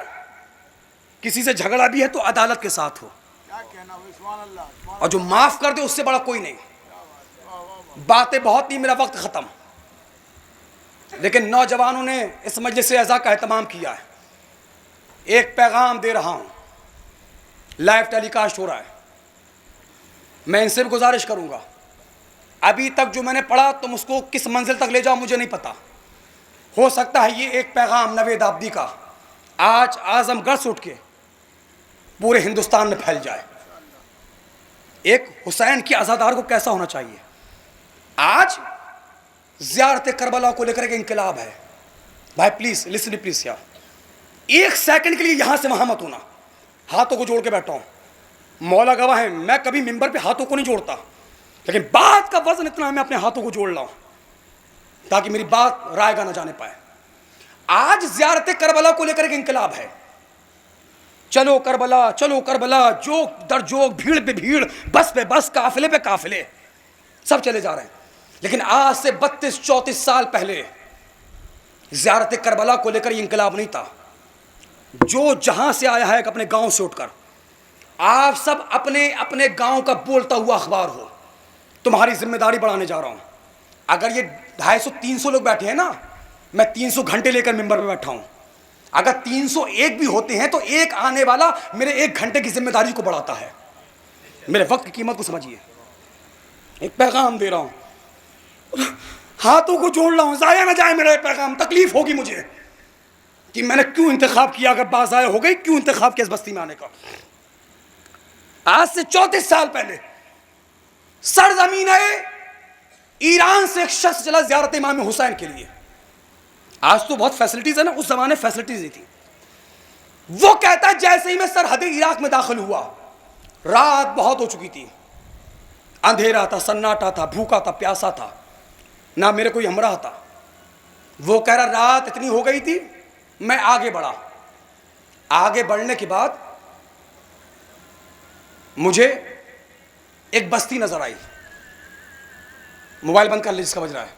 किसी से झगड़ा भी है तो अदालत के साथ हो, और जो माफ कर दे उससे बड़ा कोई नहीं। बातें बहुत नहीं, मेरा वक्त खत्म। लेकिन नौजवानों ने इस मजलिस अज़ा का एहतमाम किया है। एक पैगाम दे रहा हूं, लाइव टेलीकास्ट हो रहा है। मैं इनसे भी गुजारिश करूंगा, अभी तक जो मैंने पढ़ा तुम उसको किस मंजिल तक ले जाओ मुझे नहीं पता। हो सकता है ये एक पैगाम नवेद आब्दी का आज आजमगढ़ से उठ के पूरे हिंदुस्तान में फैल जाए। एक हुसैन की अज़ादार को कैसा होना चाहिए। आज ज़ियारत करबला को लेकर के इंकलाब है। भाई प्लीज़ लिसन प्लीज़ यार, एक सेकंड के लिए यहाँ से वहाँ मत होना। हाथों को जोड़ के बैठा हूँ, मौला गवाह है, मैं कभी मिंबर पे हाथों को नहीं जोड़ता, लेकिन बात का वजन इतना है मैं अपने हाथों को जोड़ लाऊं ताकि मेरी बात रायगा न जाने पाए। आज ज़ियारत करबला को लेकर के इंकलाब है। चलो करबला, चलो करबला, जोक दर जोक, भीड़ पे भीड़, बस पे बस, काफिले पे काफिले, सब चले जा रहे हैं। लेकिन आज से 32-34 साल पहले ज़ियारत करबला को लेकर इंकलाब नहीं था। जो जहां से आया है अपने गांव से उठकर, आप सब अपने अपने गांव का बोलता हुआ अखबार हो। तुम्हारी जिम्मेदारी बढ़ाने जा रहा हूं। अगर ये 250-300 लोग बैठे हैं ना, मैं 300 घंटे लेकर मिंबर पे बैठा हूं। अगर 301 भी होते हैं तो एक आने वाला मेरे 1 घंटे की जिम्मेदारी को बढ़ाता है। मेरे वक्त की कीमत को समझिए। एक पैगाम दे रहा हूं, हाथों को जोड़ रहा हूं, जाया ना जाए मेरा पैगाम। तकलीफ होगी मुझे कि मैंने क्यों इंतखाब किया, अगर बात जाया हो गई, क्यों इंतखाब किया इस बस्ती में आने का। आज से 34 साल पहले सरजमीन ईरान से एक शख्स चला ज़ियारत इमाम हुसैन के लिए। आज तो बहुत फैसिलिटीज है ना, उस जमाने फैसिलिटीज नहीं थी। वो कहता है जैसे ही मैं सरहद इराक में दाखिल हुआ, रात बहुत हो चुकी थी, अंधेरा था, सन्नाटा था, भूखा था, प्यासा था, ना मेरे कोई हमरा था। वो कह रहा रात इतनी हो गई थी, मैं आगे बढ़ा। आगे बढ़ने के बाद मुझे एक बस्ती नजर आई। मोबाइल बंद कर लीजिए, जिसका बज रहा है।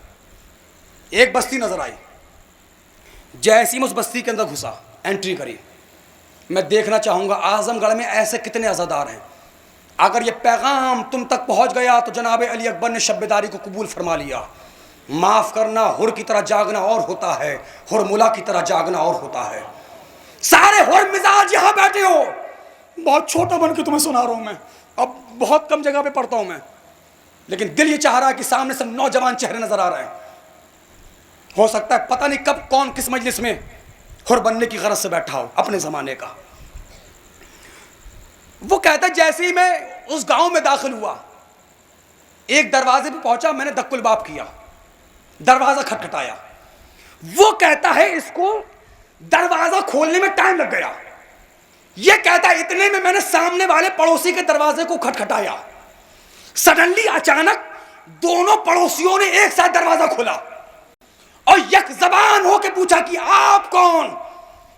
एक बस्ती नजर आई। जैसे ही मैं उस बस्ती के अंदर घुसा, एंट्री करी, मैं देखना चाहूंगा आजमगढ़ में ऐसे कितने अज़ादार हैं। अगर ये पैगाम तुम तक पहुंच गया तो जनाब अली अकबर ने शब्बेदारी को कबूल फरमा लिया। माफ़ करना, हुर की तरह जागना और होता है, हुरमुला की तरह जागना और होता है। सारे हुर मिजाज यहाँ बैठे हो। बहुत छोटा बन के तुम्हें सुना रहा हूँ मैं, अब बहुत कम जगह पे पढ़ता हूँ मैं, लेकिन दिल ये चाह रहा है कि सामने से नौजवान चेहरे नजर आ रहे हैं। हो सकता है पता नहीं कब कौन किस मजलिस में हुर बनने की गरज से बैठा हो अपने ज़माने का। वो कहता है जैसे ही मैं उस गांव में दाखिल हुआ, एक दरवाजे पे पहुंचा, मैंने दक्कुल बाप किया, दरवाजा खटखटाया। वो कहता है इसको दरवाजा खोलने में टाइम लग गया। ये कहता है इतने में मैंने सामने वाले पड़ोसी के दरवाजे को खटखटाया। सडनली अचानक दोनों पड़ोसियों ने एक साथ दरवाजा खोला और यक जबान होके पूछा कि आप कौन।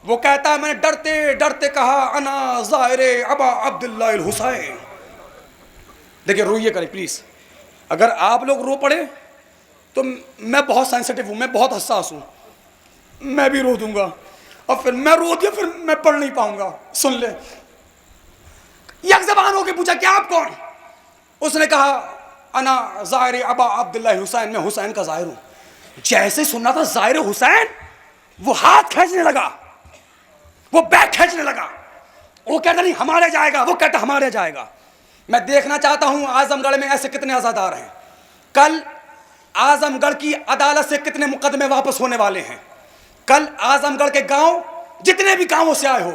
वो कहता है मैंने डरते डरते कहा अना ज़ाहिरे अबा अब्दुल्लाह अल हुसैन। देखिए रोइए करें प्लीज, अगर आप लोग रो पड़े तो मैं बहुत सेंसिटिव हूं, मैं बहुत हसास हूं, मैं भी रो दूंगा और फिर मैं रो दिया, फिर मैं पढ़ नहीं पाऊंगा। सुन ले, यक जबान होके पूछा कि आप कौन। उसने कहा अना ज़ाहिरे अबा अब्दुल्लाह अल हुसैन, मैं हुसैन का ज़ाहिर हूं। जैसे सुनना था ज़ाहिर हुसैन, वो हाथ खींचने लगा, वो बैग खींचने लगा। वो कहता नहीं हमारे जाएगा, वो कहता हमारे जाएगा। मैं देखना चाहता हूं आजमगढ़ में ऐसे कितने आज़ादार हैं। कल आजमगढ़ की अदालत से कितने मुकदमे वापस होने वाले हैं। कल आजमगढ़ के गांव, जितने भी गांवों से आए हो,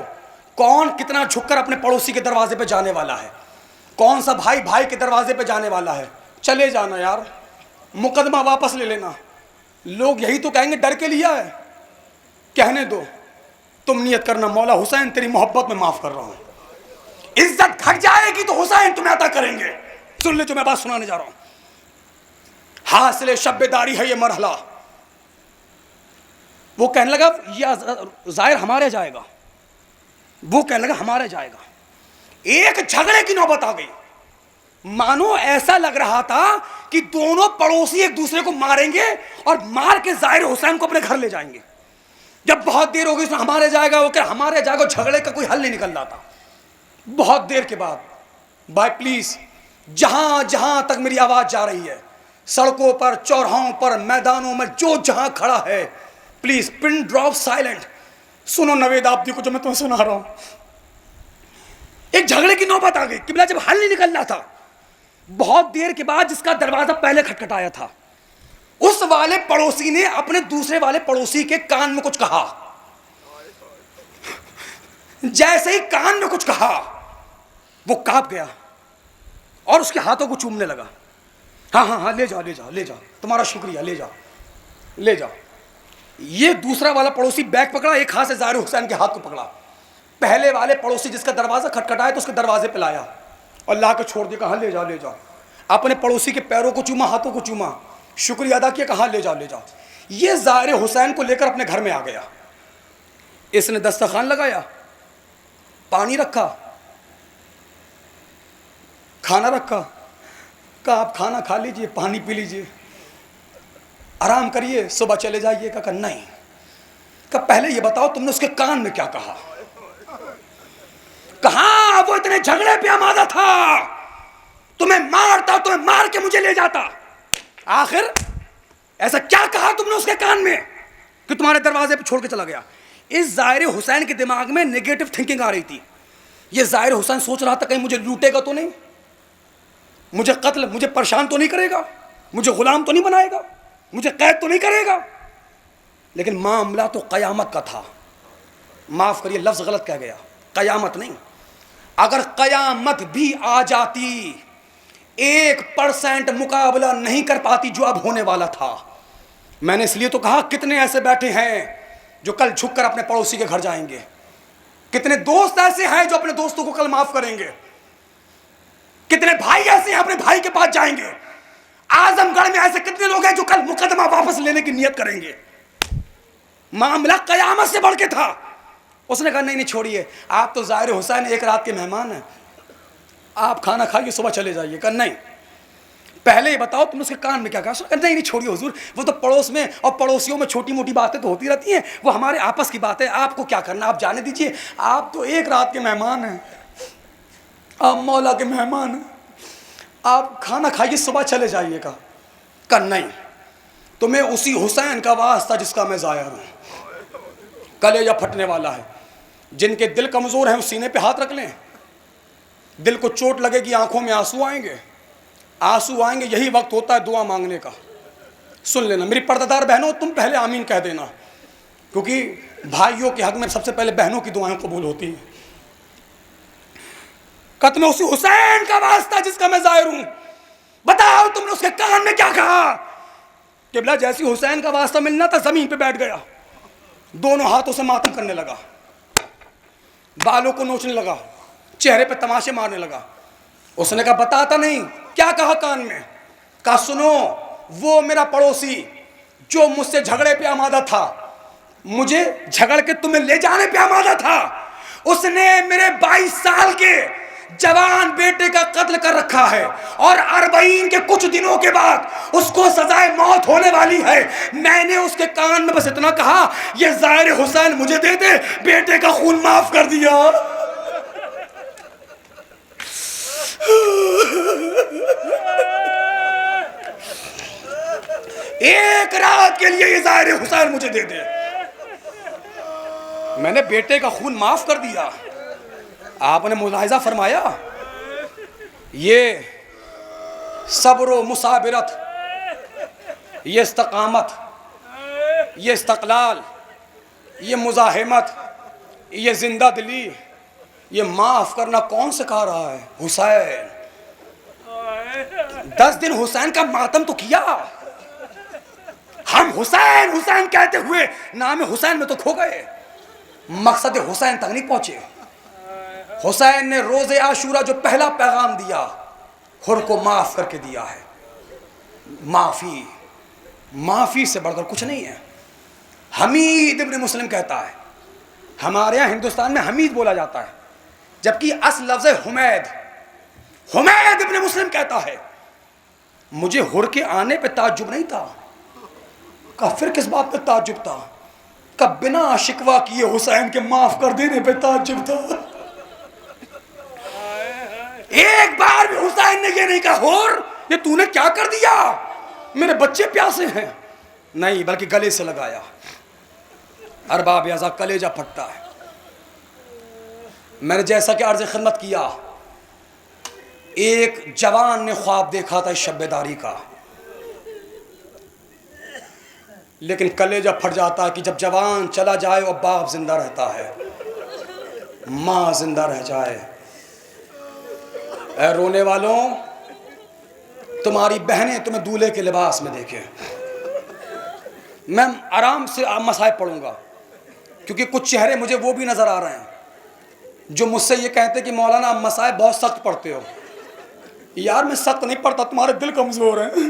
कौन कितना झुककर अपने पड़ोसी के दरवाजे पे जाने वाला है, कौन सा भाई भाई के दरवाजे पे जाने वाला है। चले जाना यार, मुकदमा वापस ले लेना। लोग यही तो कहेंगे डर के लिया है, कहने दो। तुम नियत करना मौला हुसैन तेरी मोहब्बत में माफ कर रहा हूं। इज्जत घट जाएगी तो हुसैन तुम्हें अता करेंगे। सुन ले जो मैं बात सुनाने जा रहा हूं। हासिल शब्बेदारी है ये मरहला। वो कहने लगा ये जाहिर हमारे जाएगा, वो कहने लगा हमारे जाएगा। एक झगड़े की नौबत आ गई। मानो ऐसा लग रहा था कि दोनों पड़ोसी एक दूसरे को मारेंगे और मार के जाहिर हुसैन को अपने घर ले जाएंगे। जब बहुत देर हो गई उसने हमारे जाएगा, वो कह हमारे जाएगा, झगड़े का कोई हल नहीं निकल रहा था। बहुत देर के बाद भाई प्लीज, जहां जहां तक मेरी आवाज जा रही है, सड़कों पर, चौराहों पर, मैदानों में, जो जहां खड़ा है, प्लीज पिन ड्रॉप साइलेंट। सुनो नवेद आब्दी को जो मैं तुम्हें सुना रहा हूं। एक झगड़े की नौबत आ गई कि जब हल नहीं निकल रहा था, बहुत देर के बाद जिसका दरवाजा पहले खटखटाया था, उस वाले पड़ोसी ने अपने दूसरे वाले पड़ोसी के कान में कुछ कहा। जैसे ही कान में कुछ कहा, वो कांप गया और उसके हाथों को चूमने लगा। हाँ हाँ हाँ, ले जाओ ले जाओ ले जाओ, तुम्हारा शुक्रिया, ले जाओ ले जाओ। ये दूसरा वाला पड़ोसी बैग पकड़ा, एक हाथ से ज़ाहिर हुसैन के हाथ को पकड़ा। पहले वाले पड़ोसी जिसका दरवाजा खटखटाया तो उसके दरवाजे पे लाया और ला के छोड़ दिया, कहा ले जाओ ले जाओ। अपने पड़ोसी के पैरों को चूमा, हाथों को चूमा, शुक्रिया अदा किया, कहा ले जाओ ले जाओ। ये ज़ाहिर हुसैन को लेकर अपने घर में आ गया। इसने दस्तरखान लगाया, पानी रखा, खाना रखा, कहा आप खाना खा लीजिए, पानी पी लीजिए, आराम करिए, सुबह चले जाइए। कहा नहीं। कहा पहले ये बताओ तुमने उसके कान में क्या कहा। कहा वो इतने झगड़े पे आमादा था तुम्हें मारता, तुम्हें मार के मुझे ले जाता। आखिर ऐसा क्या कहा तुमने उसके कान में कि तुम्हारे दरवाजे पे छोड़ के चला गया? इस ज़ाहिर हुसैन के दिमाग में नेगेटिव थिंकिंग आ रही थी। ये ज़ाहिर हुसैन सोच रहा था कहीं मुझे लूटेगा तो नहीं, मुझे कत्ल, मुझे परेशान तो नहीं करेगा, मुझे गुलाम तो नहीं बनाएगा, मुझे कैद तो नहीं करेगा। लेकिन मामला तो क़यामत का था। माफ़ करिए, लफ्ज़ गलत कह गया, क़यामत नहीं। अगर क़यामत भी आ जाती, 1% मुकाबला नहीं कर पाती जो अब होने वाला था। मैंने इसलिए तो कहा, कितने ऐसे बैठे हैं जो कल झुककर अपने पड़ोसी के घर जाएंगे, कितने दोस्त ऐसे हैं जो अपने दोस्तों को कल माफ करेंगे, कितने भाई ऐसे हैं अपने भाई के पास जाएंगे। आजमगढ़ में ऐसे कितने लोग हैं जो कल मुकदमा वापस लेने की नियत करेंगे। मामला कयामत से बढ़ के था। उसने कहा नहीं नहीं छोड़िए, आप तो ज़ाहिर हुसैन एक रात के मेहमान हैं, आप खाना खाइए सुबह चले जाइए। कहा नहीं, पहले ही बताओ तुमने उसके कान में क्या कहा? नहीं नहीं छोड़िए हुजूर, वो तो पड़ोस में और पड़ोसियों में छोटी मोटी बातें तो होती रहती हैं, वो हमारे आपस की बात है, आपको क्या करना, आप जाने दीजिए, आप तो एक रात के मेहमान हैं, आप मौला के मेहमान हैं, आप खाना खाइए सुबह चले जाइएगा। कहा नहीं, तुम्हें उसी हुसैन का वास्ता जिसका मैं ज़ाहिर हूँ, कलेजा फटने वाला है। जिनके दिल कमज़ोर हैं उस सीने पे हाथ रख लें। दिल को चोट लगेगी, आंखों में आंसू आएंगे, आंसू आएंगे, यही वक्त होता है दुआ मांगने का। सुन लेना मेरी पर्दादार बहनों, तुम पहले आमीन कह देना, क्योंकि भाइयों के हक में सबसे पहले बहनों की दुआएं कबूल होती हैं। कत्ल उसी हुसैन का वास्ता जिसका मैं ज़ाहिर हूं, बताओ तुमने उसके कान में क्या कहा? किबला जैसी हुसैन का वास्ता मिलना था, जमीन पे बैठ गया, दोनों हाथों से मातम करने लगा, बालों को नोचने लगा, चेहरे पे तमाशे मारने लगा। उसने कहा बताता नहीं, क्या कहा कान में? कहा सुनो, वो मेरा पड़ोसी जो मुझसे झगड़े पे आमादा था, मुझे झगड़ के तुम्हें ले जाने पे आमादा था, उसने मेरे 22 साल के जवान बेटे का कत्ल कर रखा है और 40 के कुछ दिनों के बाद उसको सजाए मौत होने वाली है। मैंने उसके कान में बस इतना कहा, ये ज़ाहिर हुसैन मुझे दे दे, बेटे का खून माफ कर दिया। एक रात के लिए ये ज़ाहिर हुसैन मुझे दे दे, मैंने बेटे का खून माफ कर दिया। आपने मुलाहिजा फरमाया, ये सब्र मुसाबिरत, ये इस्तकामत, ये इस्तक़लाल, ये मुज़ाहिमत, ये जिंदा दिली, ये माफ करना कौन सिखा रहा है? हुसैन। 10 दिन हुसैन का मातम तो किया, हम हुसैन हुसैन कहते हुए नाम हुसैन में तो खो गए, मकसद हुसैन तक नहीं पहुंचे। हुसैन ने रोज़े आशूरा जो पहला पैगाम दिया, खुद को माफ़ करके दिया है। माफ़ी, माफ़ी से बढ़कर कुछ नहीं है। हमीद इब्न मुस्लिम कहता है, हमारे यहाँ हिंदुस्तान में हमीद बोला जाता है, जबकि असल लफ्ज़ हुमैद। हुमैद इब्न मुस्लिम कहता है, मुझे हुर के आने पे ताज्जुब नहीं था। कहा फिर किस बात पे ताज्जुब था? कहा बिना शिकवा किए हुसैन के माफ़ कर देने पे ताज्जुब था। एक बार भी हुसैन ने ये नहीं कहा, होर ये तूने क्या कर दिया, मेरे बच्चे प्यासे हैं, नहीं, बल्कि गले से लगाया। अरबाब याज़ा कलेजा फटता है। मैंने जैसा कि अर्ज़ खिदमत किया, एक जवान ने ख्वाब देखा था शब्बेदारी का, लेकिन कलेजा फट जाता है कि जब जवान चला जाए और बाप जिंदा रहता है, माँ जिंदा रह जाए। ऐ रोने वालों, तुम्हारी बहनें तुम्हें दूल्हे के लिबास में देखें। मैं आराम से मसाइब पढ़ूंगा, क्योंकि कुछ चेहरे मुझे वो भी नज़र आ रहे हैं जो मुझसे ये कहते कि मौलाना आप मसाइब बहुत सख्त पढ़ते हो। यार मैं सख्त नहीं पढ़ता, तुम्हारे दिल कमज़ोर हैं,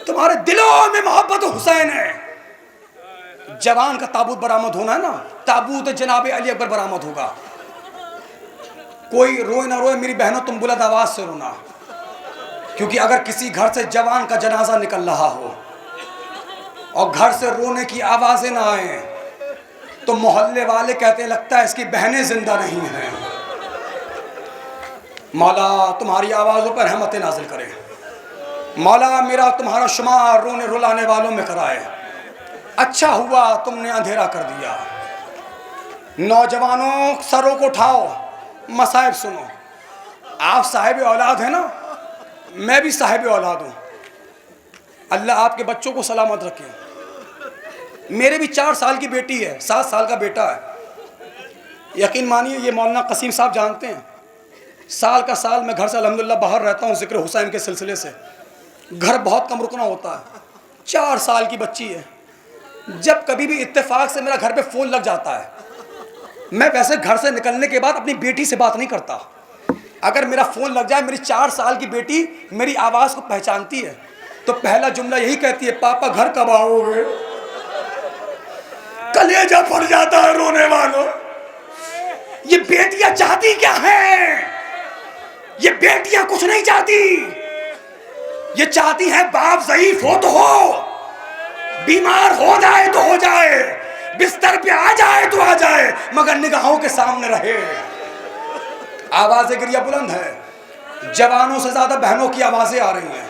तुम्हारे दिलों में मोहब्बत हुसैन है। जवान का ताबूत बरामद होना है ना, ताबूत जनाब अली अकबर बरामद होगा। कोई रोए ना रोए, मेरी बहनों तुम बुलंद आवाज़ से रोना, क्योंकि अगर किसी घर से जवान का जनाजा निकल रहा हो और घर से रोने की आवाज़ें ना आए, तो मोहल्ले वाले कहते लगता है इसकी बहनें जिंदा नहीं हैं। मौला तुम्हारी आवाज़ों पर रहमत नाजिल करे। मौला मेरा तुम्हारा शुमार रोने रुलाने वालों में कराए। अच्छा हुआ तुमने अंधेरा कर दिया। नौजवानों सरों को उठाओ, मसाइब सुनो। आप साहिब औलाद हैं ना, मैं भी साहिब औलाद हूँ। अल्लाह आपके बच्चों को सलामत रखे। मेरे भी 4 साल की बेटी है, 7 साल का बेटा है। यकीन मानिए ये मौलाना कसीम साहब जानते हैं, साल का साल मैं घर से अल्हम्दुलिल्लाह बाहर रहता हूँ ज़िक्र हुसैन के सिलसिले से। घर बहुत कम रुकना होता है। 4 साल की बच्ची है। जब कभी भी इत्तेफाक से मेरा घर पे फ़ोन लग जाता है, मैं वैसे घर से निकलने के बाद अपनी बेटी से बात नहीं करता। अगर मेरा फ़ोन लग जाए, मेरी 4 साल की बेटी मेरी आवाज़ को पहचानती है तो पहला जुमला यही कहती है, पापा घर कब आओगे। कलेजा फट जाता है रोने वालों। ये बेटियां चाहती क्या हैं? ये बेटियां कुछ नहीं चाहती। ये चाहती है बाप ज़ईफ हो तो हो, बीमार हो जाए तो हो जाए, बिस्तर पे आ जाए तो आ जाए, मगर निगाहों के सामने रहे। आवाज़ें गिरिया बुलंद है, जवानों से ज्यादा बहनों की आवाज़ें आ रही हैं।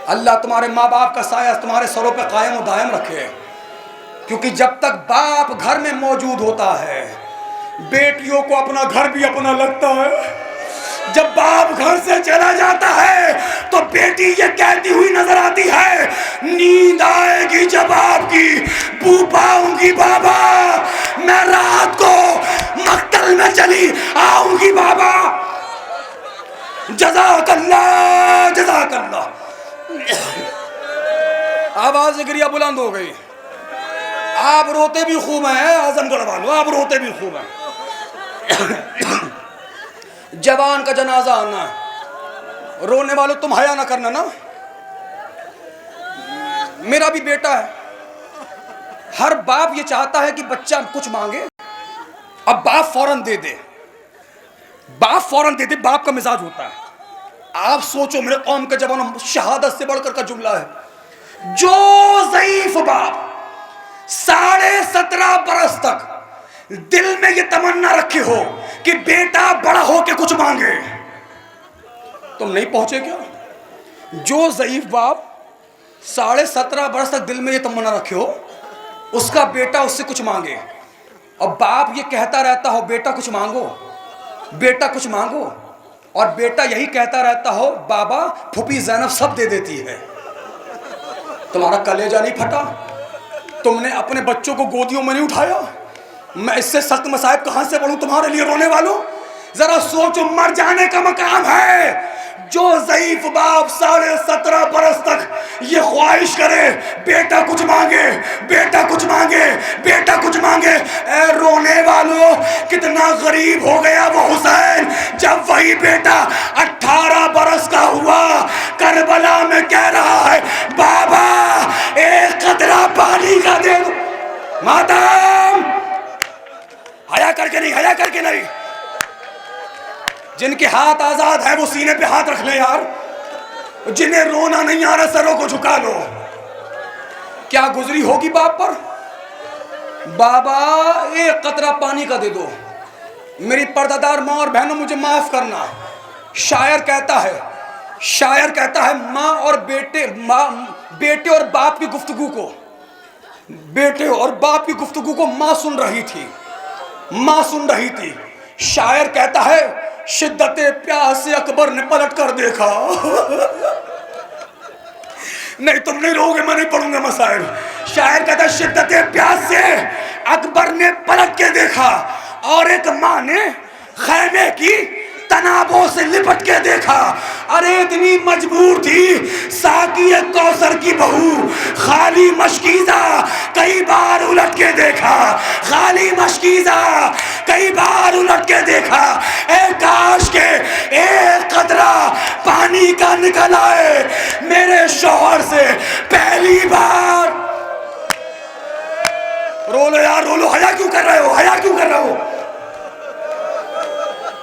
अल्लाह तुम्हारे माँ बाप का साया तुम्हारे सरों पे कायम और दायम रखे, क्योंकि जब तक बाप घर में मौजूद होता है बेटियों को अपना घर भी अपना लगता है। जब बाप घर से चला जाता है तो बेटी ये कहती हुई नजर आती है, नींद आएगी जब आपकी, बू पाऊंगी बाबा, मैं रात को मक्तल में चली आऊंगी बाबा। जज़ाकल्लाह जज़ाकल्लाह। आवाज़ गिरिया बुलंद हो गई। आप रोते भी खूब हैं आजमगढ़ वालों, आप रोते भी खूब हैं। जवान का जनाजा आना, रोने वालों तुम हया ना करना ना। मेरा भी बेटा है। हर बाप ये चाहता है कि बच्चा कुछ मांगे अब बाप फौरन दे दे, बाप फौरन दे दे, बाप का मिजाज होता है। आप सोचो मेरे कौम के जवानों, शहादत से बढ़कर का जुमला है, जो ज़ईफ बाप 17.5 बरस तक दिल में ये तमन्ना रखे हो कि बेटा बड़ा हो के कुछ मांगे, तुम नहीं पहुंचे क्या? जो ज़ईफ बाप 17.5 बरस तक दिल में ये तमन्ना रखे हो उसका बेटा उससे कुछ मांगे, और बाप ये कहता रहता हो बेटा कुछ मांगो, बेटा कुछ मांगो, और बेटा यही कहता रहता हो बाबा फूफी ज़ैनब सब दे देती है। तुम्हारा कलेजा नहीं फटा? तुमने अपने बच्चों को गोदियों में नहीं उठाया? मैं इससे सख्त मसाइब कहां से पढ़ूं तुम्हारे लिए रोने वालों? जरा सोचो, मर जाने का मकाम है। जो ज़ईफ बाप 17.5 बरस तक ये ख्वाहिश करे बेटा कुछ मांगे, बेटा कुछ मांगे, बेटा कुछ मांगे। ए रोने वालों, कितना गरीब हो गया वो हुसैन जब वही बेटा 18 बरस का हुआ, करबला में कह रहा है बाबा एक कतरा पानी का दे दो। मातम हया करके नहीं, हया करके नहीं। जिनके हाथ आजाद है वो सीने पे हाथ रख ले यार। जिन्हें रोना नहीं आ रहा सरों को झुका लो। क्या गुजरी होगी बाप पर? बाबा एक कतरा पानी का दे दो। मेरी पर्दादार माँ और बहनों मुझे माफ करना, शायर कहता है, शायर कहता है माँ और बेटे, बेटे और बाप की गुफ्तगू को, बेटे और बाप की गुफ्तगू को माँ सुन रही थी, माँ सुन रही थी। शायर कहता है शिद्दते प्यास से अकबर ने पलट कर देखा। नहीं तुम नहीं रोगे, मैं नहीं पढ़ूंगा मसाइल। शायर कहता है शिद्दते प्यास से अकबर ने पलट के देखा, और एक माँ ने खैमे की तनाबों से लिपट के देखा। अरे इतनी मजबूर थी साकी कौसर की बहू, खाली मशकीज़ा कई बार उलट के देखा, खाली मशकीज़ा कई बार उलट के देखा। ए काश के एक कतरा पानी का निकल आए मेरे शौहर से पहली बार। रो लो यार, रो लो। हया क्यों कर रहे हो, हया क्यों कर रहे हो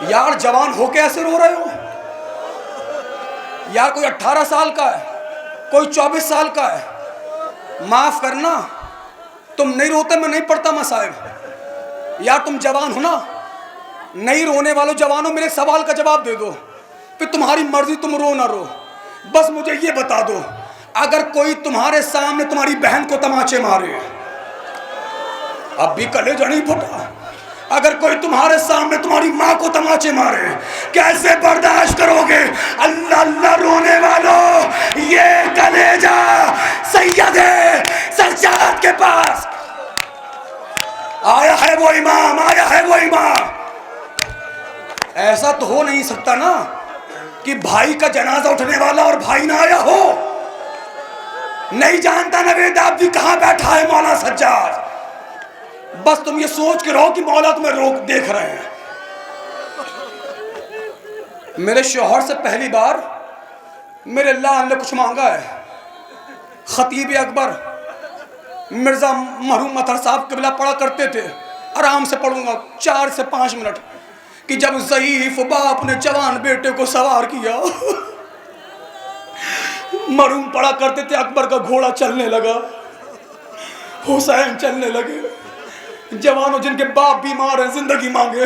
यार? जवान हो के ऐसे रो रहे हो यार? कोई 18 साल का है, कोई 24 साल का है। माफ करना, तुम नहीं रोते मैं नहीं पढ़ता मसाइब यार। तुम जवान हो ना, नहीं रोने वालों जवानों, मेरे सवाल का जवाब दे दो, फिर तुम्हारी मर्जी, तुम रो ना रो। बस मुझे ये बता दो, अगर कोई तुम्हारे सामने तुम्हारी बहन को तमाचे मारे, अब भी कलेजा नहीं फटा, अगर कोई तुम्हारे सामने तुम्हारी माँ को तमाचे मारे, कैसे बर्दाश्त करोगे? अल्लाह अल्लाह रोने वालों, ये कलेजा सैयद सज्जाद के पास आया है वो इमाम, आया है वो इमाम। ऐसा तो हो नहीं सकता ना कि भाई का जनाजा उठने वाला और भाई ना आया हो। नहीं जानता नवेद आबदी कहां बैठा है मौला सज्जाद। बस तुम ये सोच के रहो कि मौला तुम्हें रोक देख रहे हैं। मेरे शौहर से पहली बार मेरे लाल ने कुछ मांगा है। खतीब अकबर मिर्जा मरहूम मतर साहब कबिला पढ़ा करते थे, आराम से पढ़ूंगा 4 से 5 मिनट, कि जब ज़ईफ बाप ने जवान बेटे को सवार किया, मरहूम पढ़ा करते थे, अकबर का घोड़ा चलने लगा, हुसैन चलने लगे। जवानों जिनके बाप बीमार हैं, जिंदगी मांगे,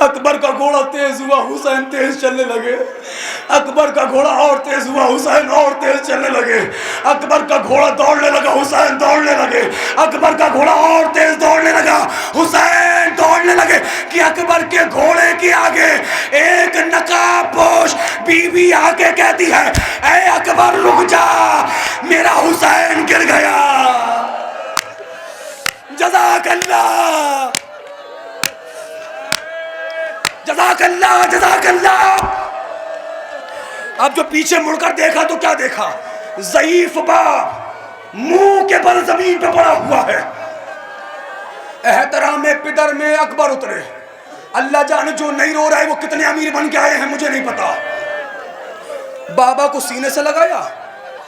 अकबर का घोड़ा तेज हुआ, हुसैन तेज चलने लगे। अकबर का घोड़ा और तेज हुआ, हुसैन और तेज चलने लगे। अकबर का घोड़ा दौड़ने लगा, हुसैन दौड़ने लगे। अकबर का घोड़ा और तेज दौड़ने लगा, हुसैन दौड़ने लगे। कि अकबर के घोड़े के आगे एक नकाबपोश बीवी आके कहती है, ऐ अकबर रुक जा, मेरा हुसैन गिर गया। जज़ाकल्लाह, जज़ाकल्लाह, जज़ाकल्लाह। अब जो पीछे मुड़कर देखा तो क्या देखा? ज़ईफ बाप मुंह के बल जमीन पे पड़ा हुआ है। एहतराम में पिदर में अकबर उतरे। अल्लाह जाने जो नहीं रो रहा है वो कितने अमीर बन के आए हैं मुझे नहीं पता। बाबा को सीने से लगाया,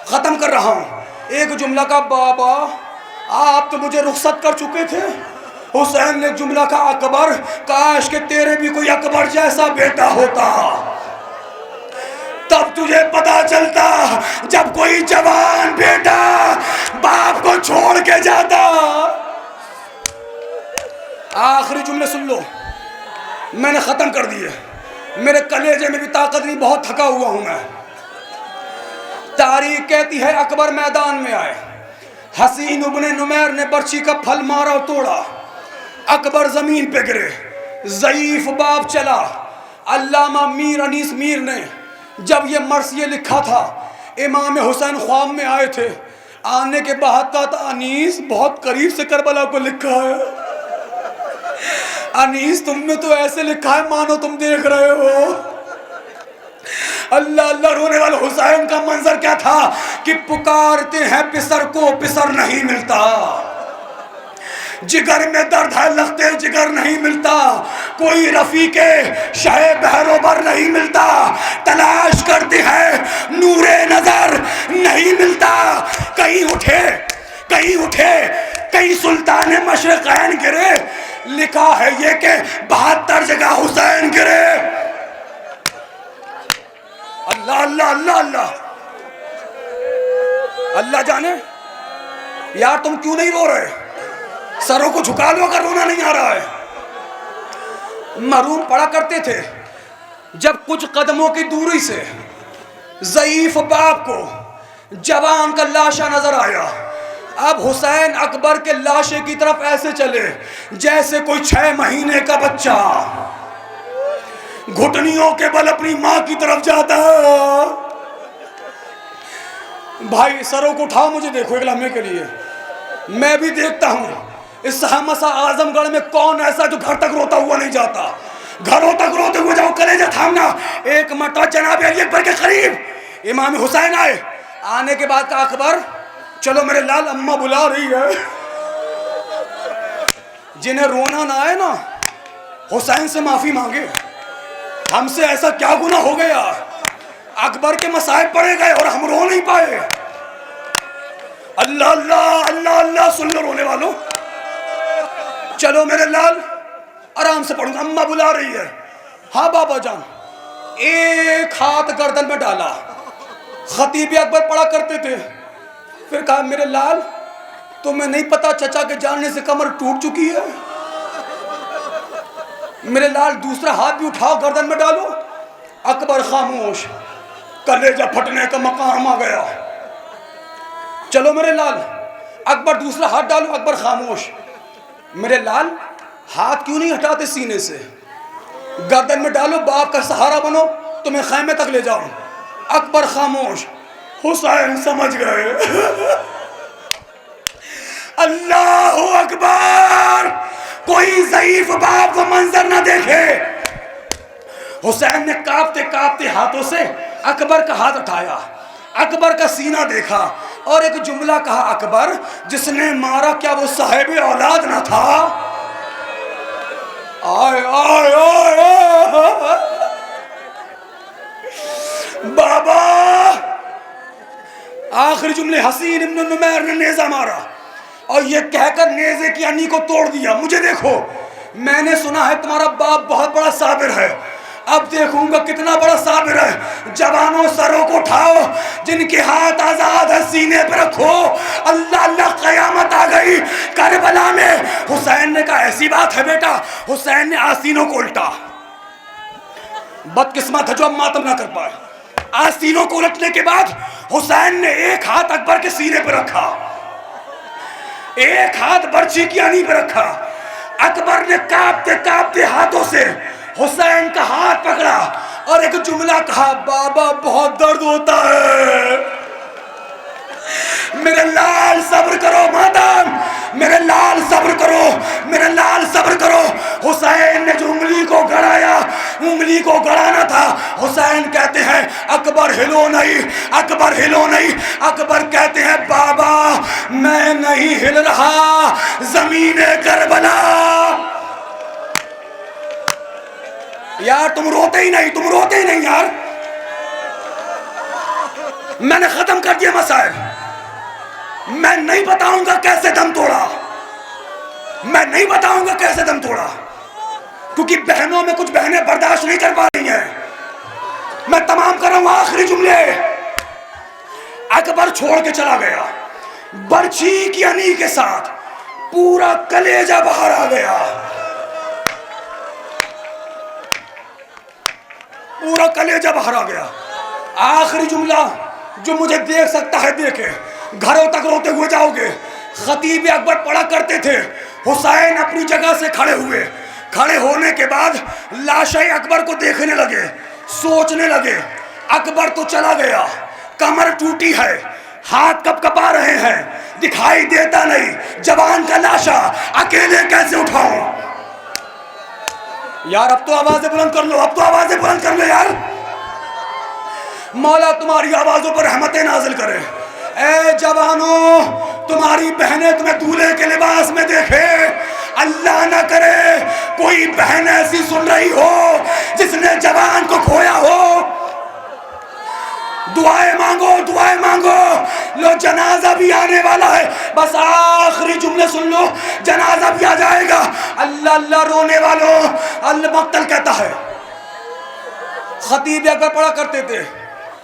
खत्म कर रहा हूं एक जुमला का, बाबा आप तो मुझे रुखसत कर चुके थे। हुसैन ने जुमला का, अकबर काश के तेरे भी कोई अकबर जैसा बेटा होता, तब तुझे पता चलता जब कोई जवान बेटा बाप को छोड़ के जाता। आखिरी जुमले सुन लो, मैंने खत्म कर दिए। मेरे कलेजे में भी ताकत नहीं, बहुत थका हुआ हूं मैं। तारीख कहती है अकबर मैदान में आए, हसीन इब्ने नुमैर ने बर्छी का फल मारा और तोड़ा, अकबर जमीन पे गिरे। ज़ईफ बाप चला। अल्लामा मीर अनीस मीर ने जब ये मरसिया लिखा था, इमाम हुसैन ख्वाब में आए थे, आने के बाद कहा था, अनीस बहुत करीब से करबला को लिखा है। अनीस तुमने तो ऐसे लिखा है मानो तुम देख रहे हो। अल्लाह अल्लाह रोने वाले हुसैन का मंजर क्या था कि पुकारते हैं पिसर को, पिसर नहीं मिलता। जिगर में दर्द है, लगते जिगर नहीं मिलता। कोई रफीके शाह बहरोबर नहीं मिलता। तलाश करते हैं नूरे नजर नहीं मिलता। कहीं उठे कहीं उठे, कहीं सुल्तान मशरक़ैन गिरे, लिखा है ये कि 72 जगह हुसैन गिरे। अल्लाह अल्लाह अल्लाह अल्लाह अल्लाह जाने। यार तुम क्यों नहीं रो रहे? सरों को झुका लो अगर रोना नहीं आ रहा है। मरहूम पढ़ा करते थे, जब कुछ कदमों की दूरी से ज़ईफ बाप को जवान का लाशा नजर आया। अब हुसैन अकबर के लाशे की तरफ ऐसे चले जैसे कोई 6 महीने का बच्चा घुटनियों के बल अपनी मां की तरफ जाता है। भाई सरों को उठाओ, मुझे देखो एक लम्हे के लिए, मैं भी देखता हूं इस हमसा आजमगढ़ में कौन ऐसा जो घर तक रोता हुआ नहीं जाता। घरों तक रोते हुए जाओ, कलेजा थामना। एक मरतबा जनाब अली अकबर के करीब इमाम हुसैन आए। आने के बाद कहा, अकबर चलो मेरे लाल, अम्मा बुला रही है। जिन्हें रोना ना आए ना, हुसैन से माफी मांगे। हमसे ऐसा क्या गुनाह हो गया? अकबर के मसाइब पड़े गए और हम रो नहीं पाए। अल्लाह अल्लाह अल्लाह अल्लाह। सुन लो रोने वालों, चलो मेरे लाल, आराम से पढ़ूंगा, अम्मा बुला रही है। हाँ बाबा जान। एक हाथ गर्दन में डाला। खतीब अकबर पढ़ा करते थे। फिर कहा, मेरे लाल तुम्हें नहीं पता चचा के जानने से कमर टूट चुकी है। मेरे लाल दूसरा हाथ भी उठाओ, गर्दन में डालो। अकबर खामोश, कलेजा फटने का मकाम आ गया। चलो मेरे लाल, अकबर दूसरा हाथ डालो। अकबर खामोश। मेरे लाल हाथ क्यों नहीं हटाते सीने से? गर्दन में डालो, बाप का सहारा बनो, तुम्हें खैमे तक ले जाऊं। अकबर खामोश। हुसैन समझ गए। अल्लाह अकबर। कोई ज़ईफ बाप को मंजर ना देखे। हुसैन ने कांपते कांपते हाथों से अकबर का हाथ उठाया, अकबर का सीना देखा और एक जुमला कहा, अकबर जिसने मारा क्या वो साहिब औलाद ना था? आय आय आय आय। बाबा, आखिरी जुमले हसीन इब्न नुमैर ने नेजा मारा और ये कहकर नेजे की अन्नी को तोड़ दिया। मुझे देखो, मैंने सुना है तुम्हारा बाप बहुत बड़ा साबिर है, अब देखूंगा कितना बड़ा साबिर है। जवानों सरों को उठाओ, जिनके हाथ आजाद है सीने पर रखो। अल्लाह अल्लाह, कयामत आ गई। करबला में हुसैन ने कहा, ऐसी बात है बेटा। हुसैन ने आसीनों को उल्टा। बदकिस्मत है जो अब मातम ना कर पाए। आसीनों को उलटने के बाद हुसैन ने एक हाथ अकबर के सीने पर रखा, एक हाथ बर्छी की अनी पर रखा। अकबर ने कांपते कांपते हाथों से हुसैन का हाथ पकड़ा और एक जुमला कहा, बाबा बहुत दर्द होता है। मेरे लाल सब्र करो मातम, मेरे लाल सब्र करो, मेरे लाल सब्र करो। हुसैन ने जो उंगली को गड़ाया, उंगली को गड़ाना था। हुसैन कहते हैं, अकबर हिलो नहीं, अकबर हिलो नहीं। अकबर कहते हैं, बाबा मैं नहीं हिल रहा, जमीने करबला। यार तुम रोते ही नहीं, तुम रोते ही नहीं यार। मैंने खत्म कर दिया मसाइल। मैं नहीं बताऊंगा कैसे दम तोड़ा, मैं नहीं बताऊंगा कैसे दम तोड़ा, क्योंकि बहनों में कुछ बहनें बर्दाश्त नहीं कर पा रही हैं। मैं तमाम कर रहा हूं आखिरी जुमले। अकबर छोड़ के चला गया, बर्छी की अनी के साथ पूरा कलेजा बाहर आ गया, पूरा कलेजा बाहर आ गया। आखिरी जुमला जो मुझे देख सकता है देखे, घरों तक रोते हुए जाओगे। खतीब अकबर पढ़ा करते थे। हुसैन अपनी जगह से खड़े हुए, खड़े होने के बाद लाशे अकबर को देखने लगे, सोचने लगे, अकबर तो चला गया, कमर टूटी है, हाथ कपकपा रहे हैं, दिखाई देता नहीं, जवान का लाशा अकेले कैसे उठाऊं? यार अब तो आवाजें बुलंद कर लो, अब तो आवाजें बुलंद कर लो यार। मौला तुम्हारी आवाजों पर रहमतें नाजिल करे। ए जवानों, तुम्हारी बहनें तुम्हें दूल्हे के लिबास में देखे। अल्लाह ना करे कोई बहन ऐसी सुन रही हो जिसने जवान को खोया हो। दुआएं मांगो, दुआएं मांगो। लो जनाजा भी आने वाला है, बस आखिरी जुमले सुन लो, जनाजा भी आ जाएगा। अल्लाह अल्लाह रोने वालों, अल्लाह मक्तल कहता है। खतीब अकबर पढ़ा करते थे।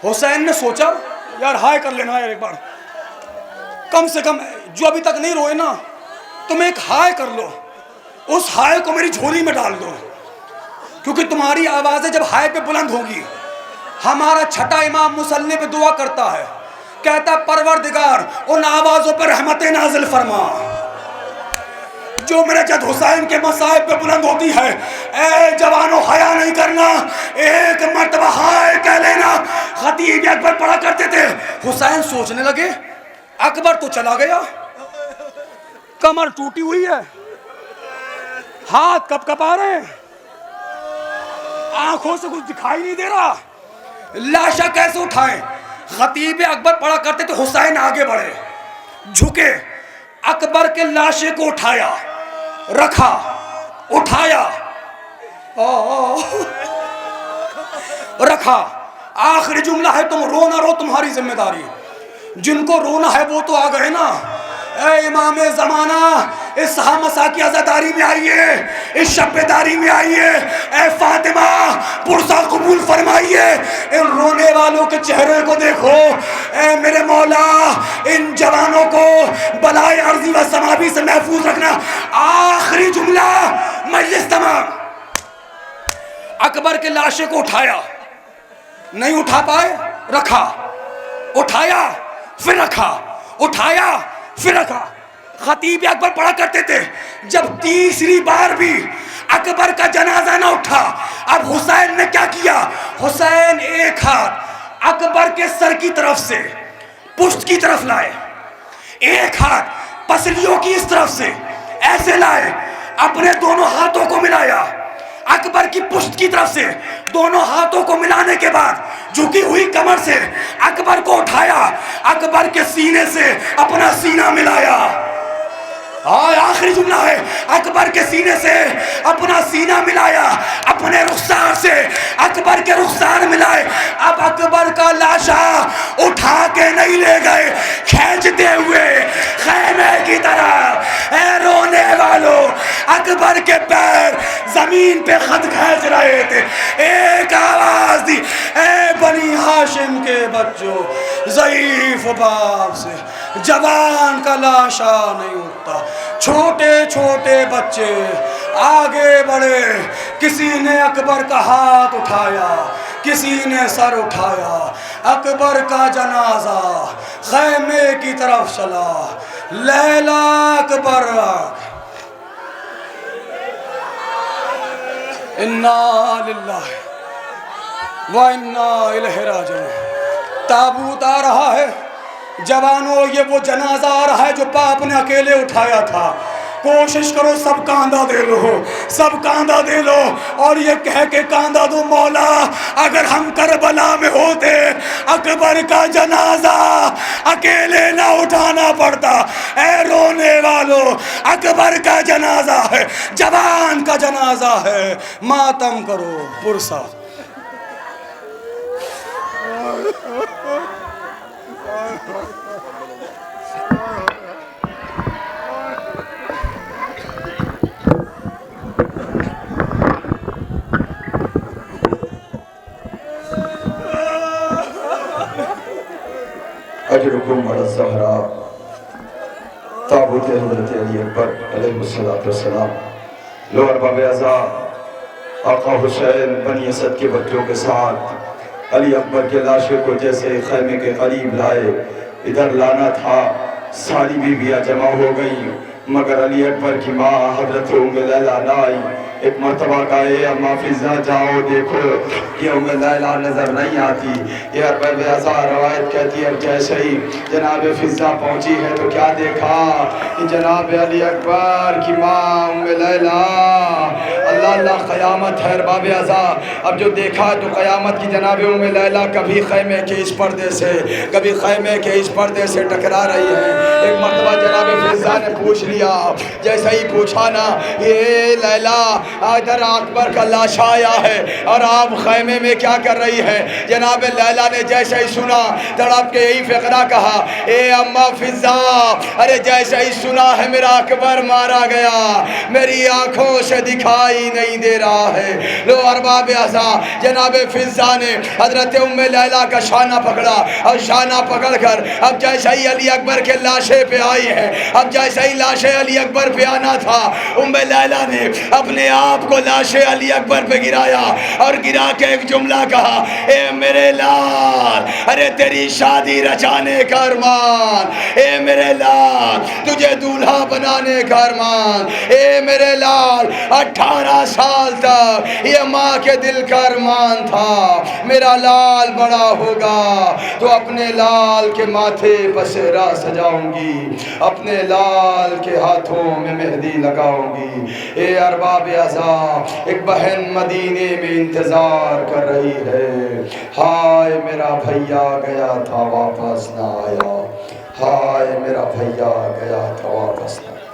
हुसैन ने सोचा, यार हाय कर लेना यार एक बार, कम से कम जो अभी तक नहीं रोए ना, तुम एक हाय कर लो, उस हाय को मेरी झोली में डाल दो, क्योंकि तुम्हारी आवाजें जब हाय पे बुलंद होगी। हमारा छठा इमाम मुसल्ले पे दुआ करता है, कहता परवरदिगार उन आवाजों पर रहमतें नाजिल फरमा जो मेरे जद हुसैन के मसाइब पे बुलंद होती है। ए जवानों, हया नहीं करना, एक मर्तबा हाय कह लेना। खतीब अकबर पढ़ा करते थे। हुसैन सोचने लगे, अकबर तो चला गया, कमर टूटी हुई है, हाथ कपकपा रहे हैं, आंखों से कुछ दिखाई नहीं दे रहा, लाशा कैसे उठाएं? खतीब अकबर पढ़ा करते थे। हुसैन आगे बढ़े, झुके, अकबर के लाशे को उठाया, रखा, उठाया, रखा। आखिरी जुमला है, तुम रो ना रो तुम्हारी जिम्मेदारी, जिनको रोना है वो तो आ गए ना। ए इमाम जमाना, इस हमसा की आजादारी में आइए, इस शब्बेदारी में आइए। ए फातिमा, पुरसा कबूल फरमाइए। इन रोने वालों के चेहरे को देखो। ए मेरे मौला, इन जवानों को बलाए अर्जी व समावी से महफूज रखना। आखिरी जुमला, मजलिस तमाम। अकबर के लाशे को उठाया, नहीं उठा पाए, रखा, उठाया फिर रखा, उठाया फिर रखा। खतीब अकबर पढ़ा करते थे, जब तीसरी बार भी अकबर का जनाजा ना उठा, अब हुसैन ने क्या किया, हुसैन एक हाथ अकबर के सर की तरफ से पुष्ट की तरफ लाए, एक हाथ पसलियों की इस तरफ से ऐसे लाए, अपने दोनों हाथों को मिलाया, अकबर की पुष्ट की तरफ से दोनों हाथों को मिलाने के बाद झुकी हुई कमर से अकबर को उठाया, अकबर के सीने से अपना सीना मिलाया। आखिरी जुमला है, अकबर के सीने से अपना सीना मिलाया, अपने रुखसार से अकबर के रुखसार मिलाए। अब अकबर का लाशा उठा के नहीं ले गए, खींचते हुए खैमे की तरफ। ऐ रोने वालों, अकबर के पैर जमीन पे खत खींच रहे थे। एक आवाज दी, ऐ बनी हाशिम के बच्चों, ज़ईफ बाप से जवान का लाशा नहीं उठता। छोटे छोटे बच्चे आगे बढ़े, किसी ने अकबर का हाथ उठाया, किसी ने सर उठाया। अकबर का जनाजा खैमे की तरफ चला। लैला अकबर, इन्ना लिल्लाहि व इन्ना इलैहि राजिऊन। ताबूत आ रहा है जवानों, ये वो जनाजा आ रहा है जो बाप ने अकेले उठाया था। कोशिश करो सब कांधा दे लो, सब कांधा दे लो और ये कह के कांधा दो, मौला अगर हम करबला में होते अकबर का जनाजा अकेले ना उठाना पड़ता। ऐ रोने वालों, अकबर का जनाजा है, जवान का जनाजा है, मातम करो पुरसा। अजरुकुम अला ज़हरा ताबूत हज़रत अली अकबर अलैहिस्सलाम। लो अरबाब अज़ा, आका हुसैन बनी असद के बच्चों के साथ अली अकबर के लाशे को जैसे खैमे के करीब लाए, इधर लाना था, सारी बीवियाँ जमा हो गई, मगर अली अकबर की माँ हजरत उम्मे लैला ना आई। एक मरतबा कहे, अम्मा फिजा जाओ देखो कि उम्मे लैला नजर नहीं आती। ये अरबाब अज़ा रवायत कहती है, जैसे ही जनाब फिजा पहुंची है तो क्या देखा कि जनाब अली अकबर की माँ उम्मे लैला। अल्लाह अल्लाह, क़यामत है अरबाब अज़ा। अब जो देखा तो क़यामत की जनाब उम्मे लैला कभी खैमे के इस पर्दे से, कभी खैमे के इस पर्दे से टकरा रही है। एक मरतबा जनाब फिजा ने पूछ लिया, जैसे ही पूछा ना, ये लैला इधर अकबर का लाशा आया है और आप खैमे में क्या कर रही है। जनाब लैला ने जैसे ही सुना तड़प के यही फ़िक्रा कहा, ए अम्मा फिजा, अरे जैसे ही सुना है मेरा अकबर मारा गया, मेरी आंखों से दिखाई नहीं दे रहा है। लो अरबाब अज़ा, जनाब फिजा ने हजरत उम्मे लैला का शाना पकड़ा और शाना पकड़ कर अब जैसे ही अली अकबर के लाशे पे आई है, अब जैसे ही लाशे अली अकबर पे आना था, उम्मे लैला ने अपने आप को लाशे अली अकबर पे गिराया और गिरा के एक जुमला कहा, ए मेरे लाल, अरे तेरी शादी रचाने का अरमान, ए मेरे लाल तुझे दूल्हा बनाने का अरमान, ए मेरे लाल 18 साल तक ये माँ के दिल का अरमान था, मेरा लाल बड़ा होगा तो अपने लाल के माथे पर सेहरा सजाऊंगी, अपने लाल के हाथों में मेहंदी लगाऊंगी। ए अरबाब अज़ा, एक बहन मदीने में इंतजार कर रही है, हाय मेरा भैया गया था वापस ना आया, हाय मेरा भैया गया था वापस ना आया।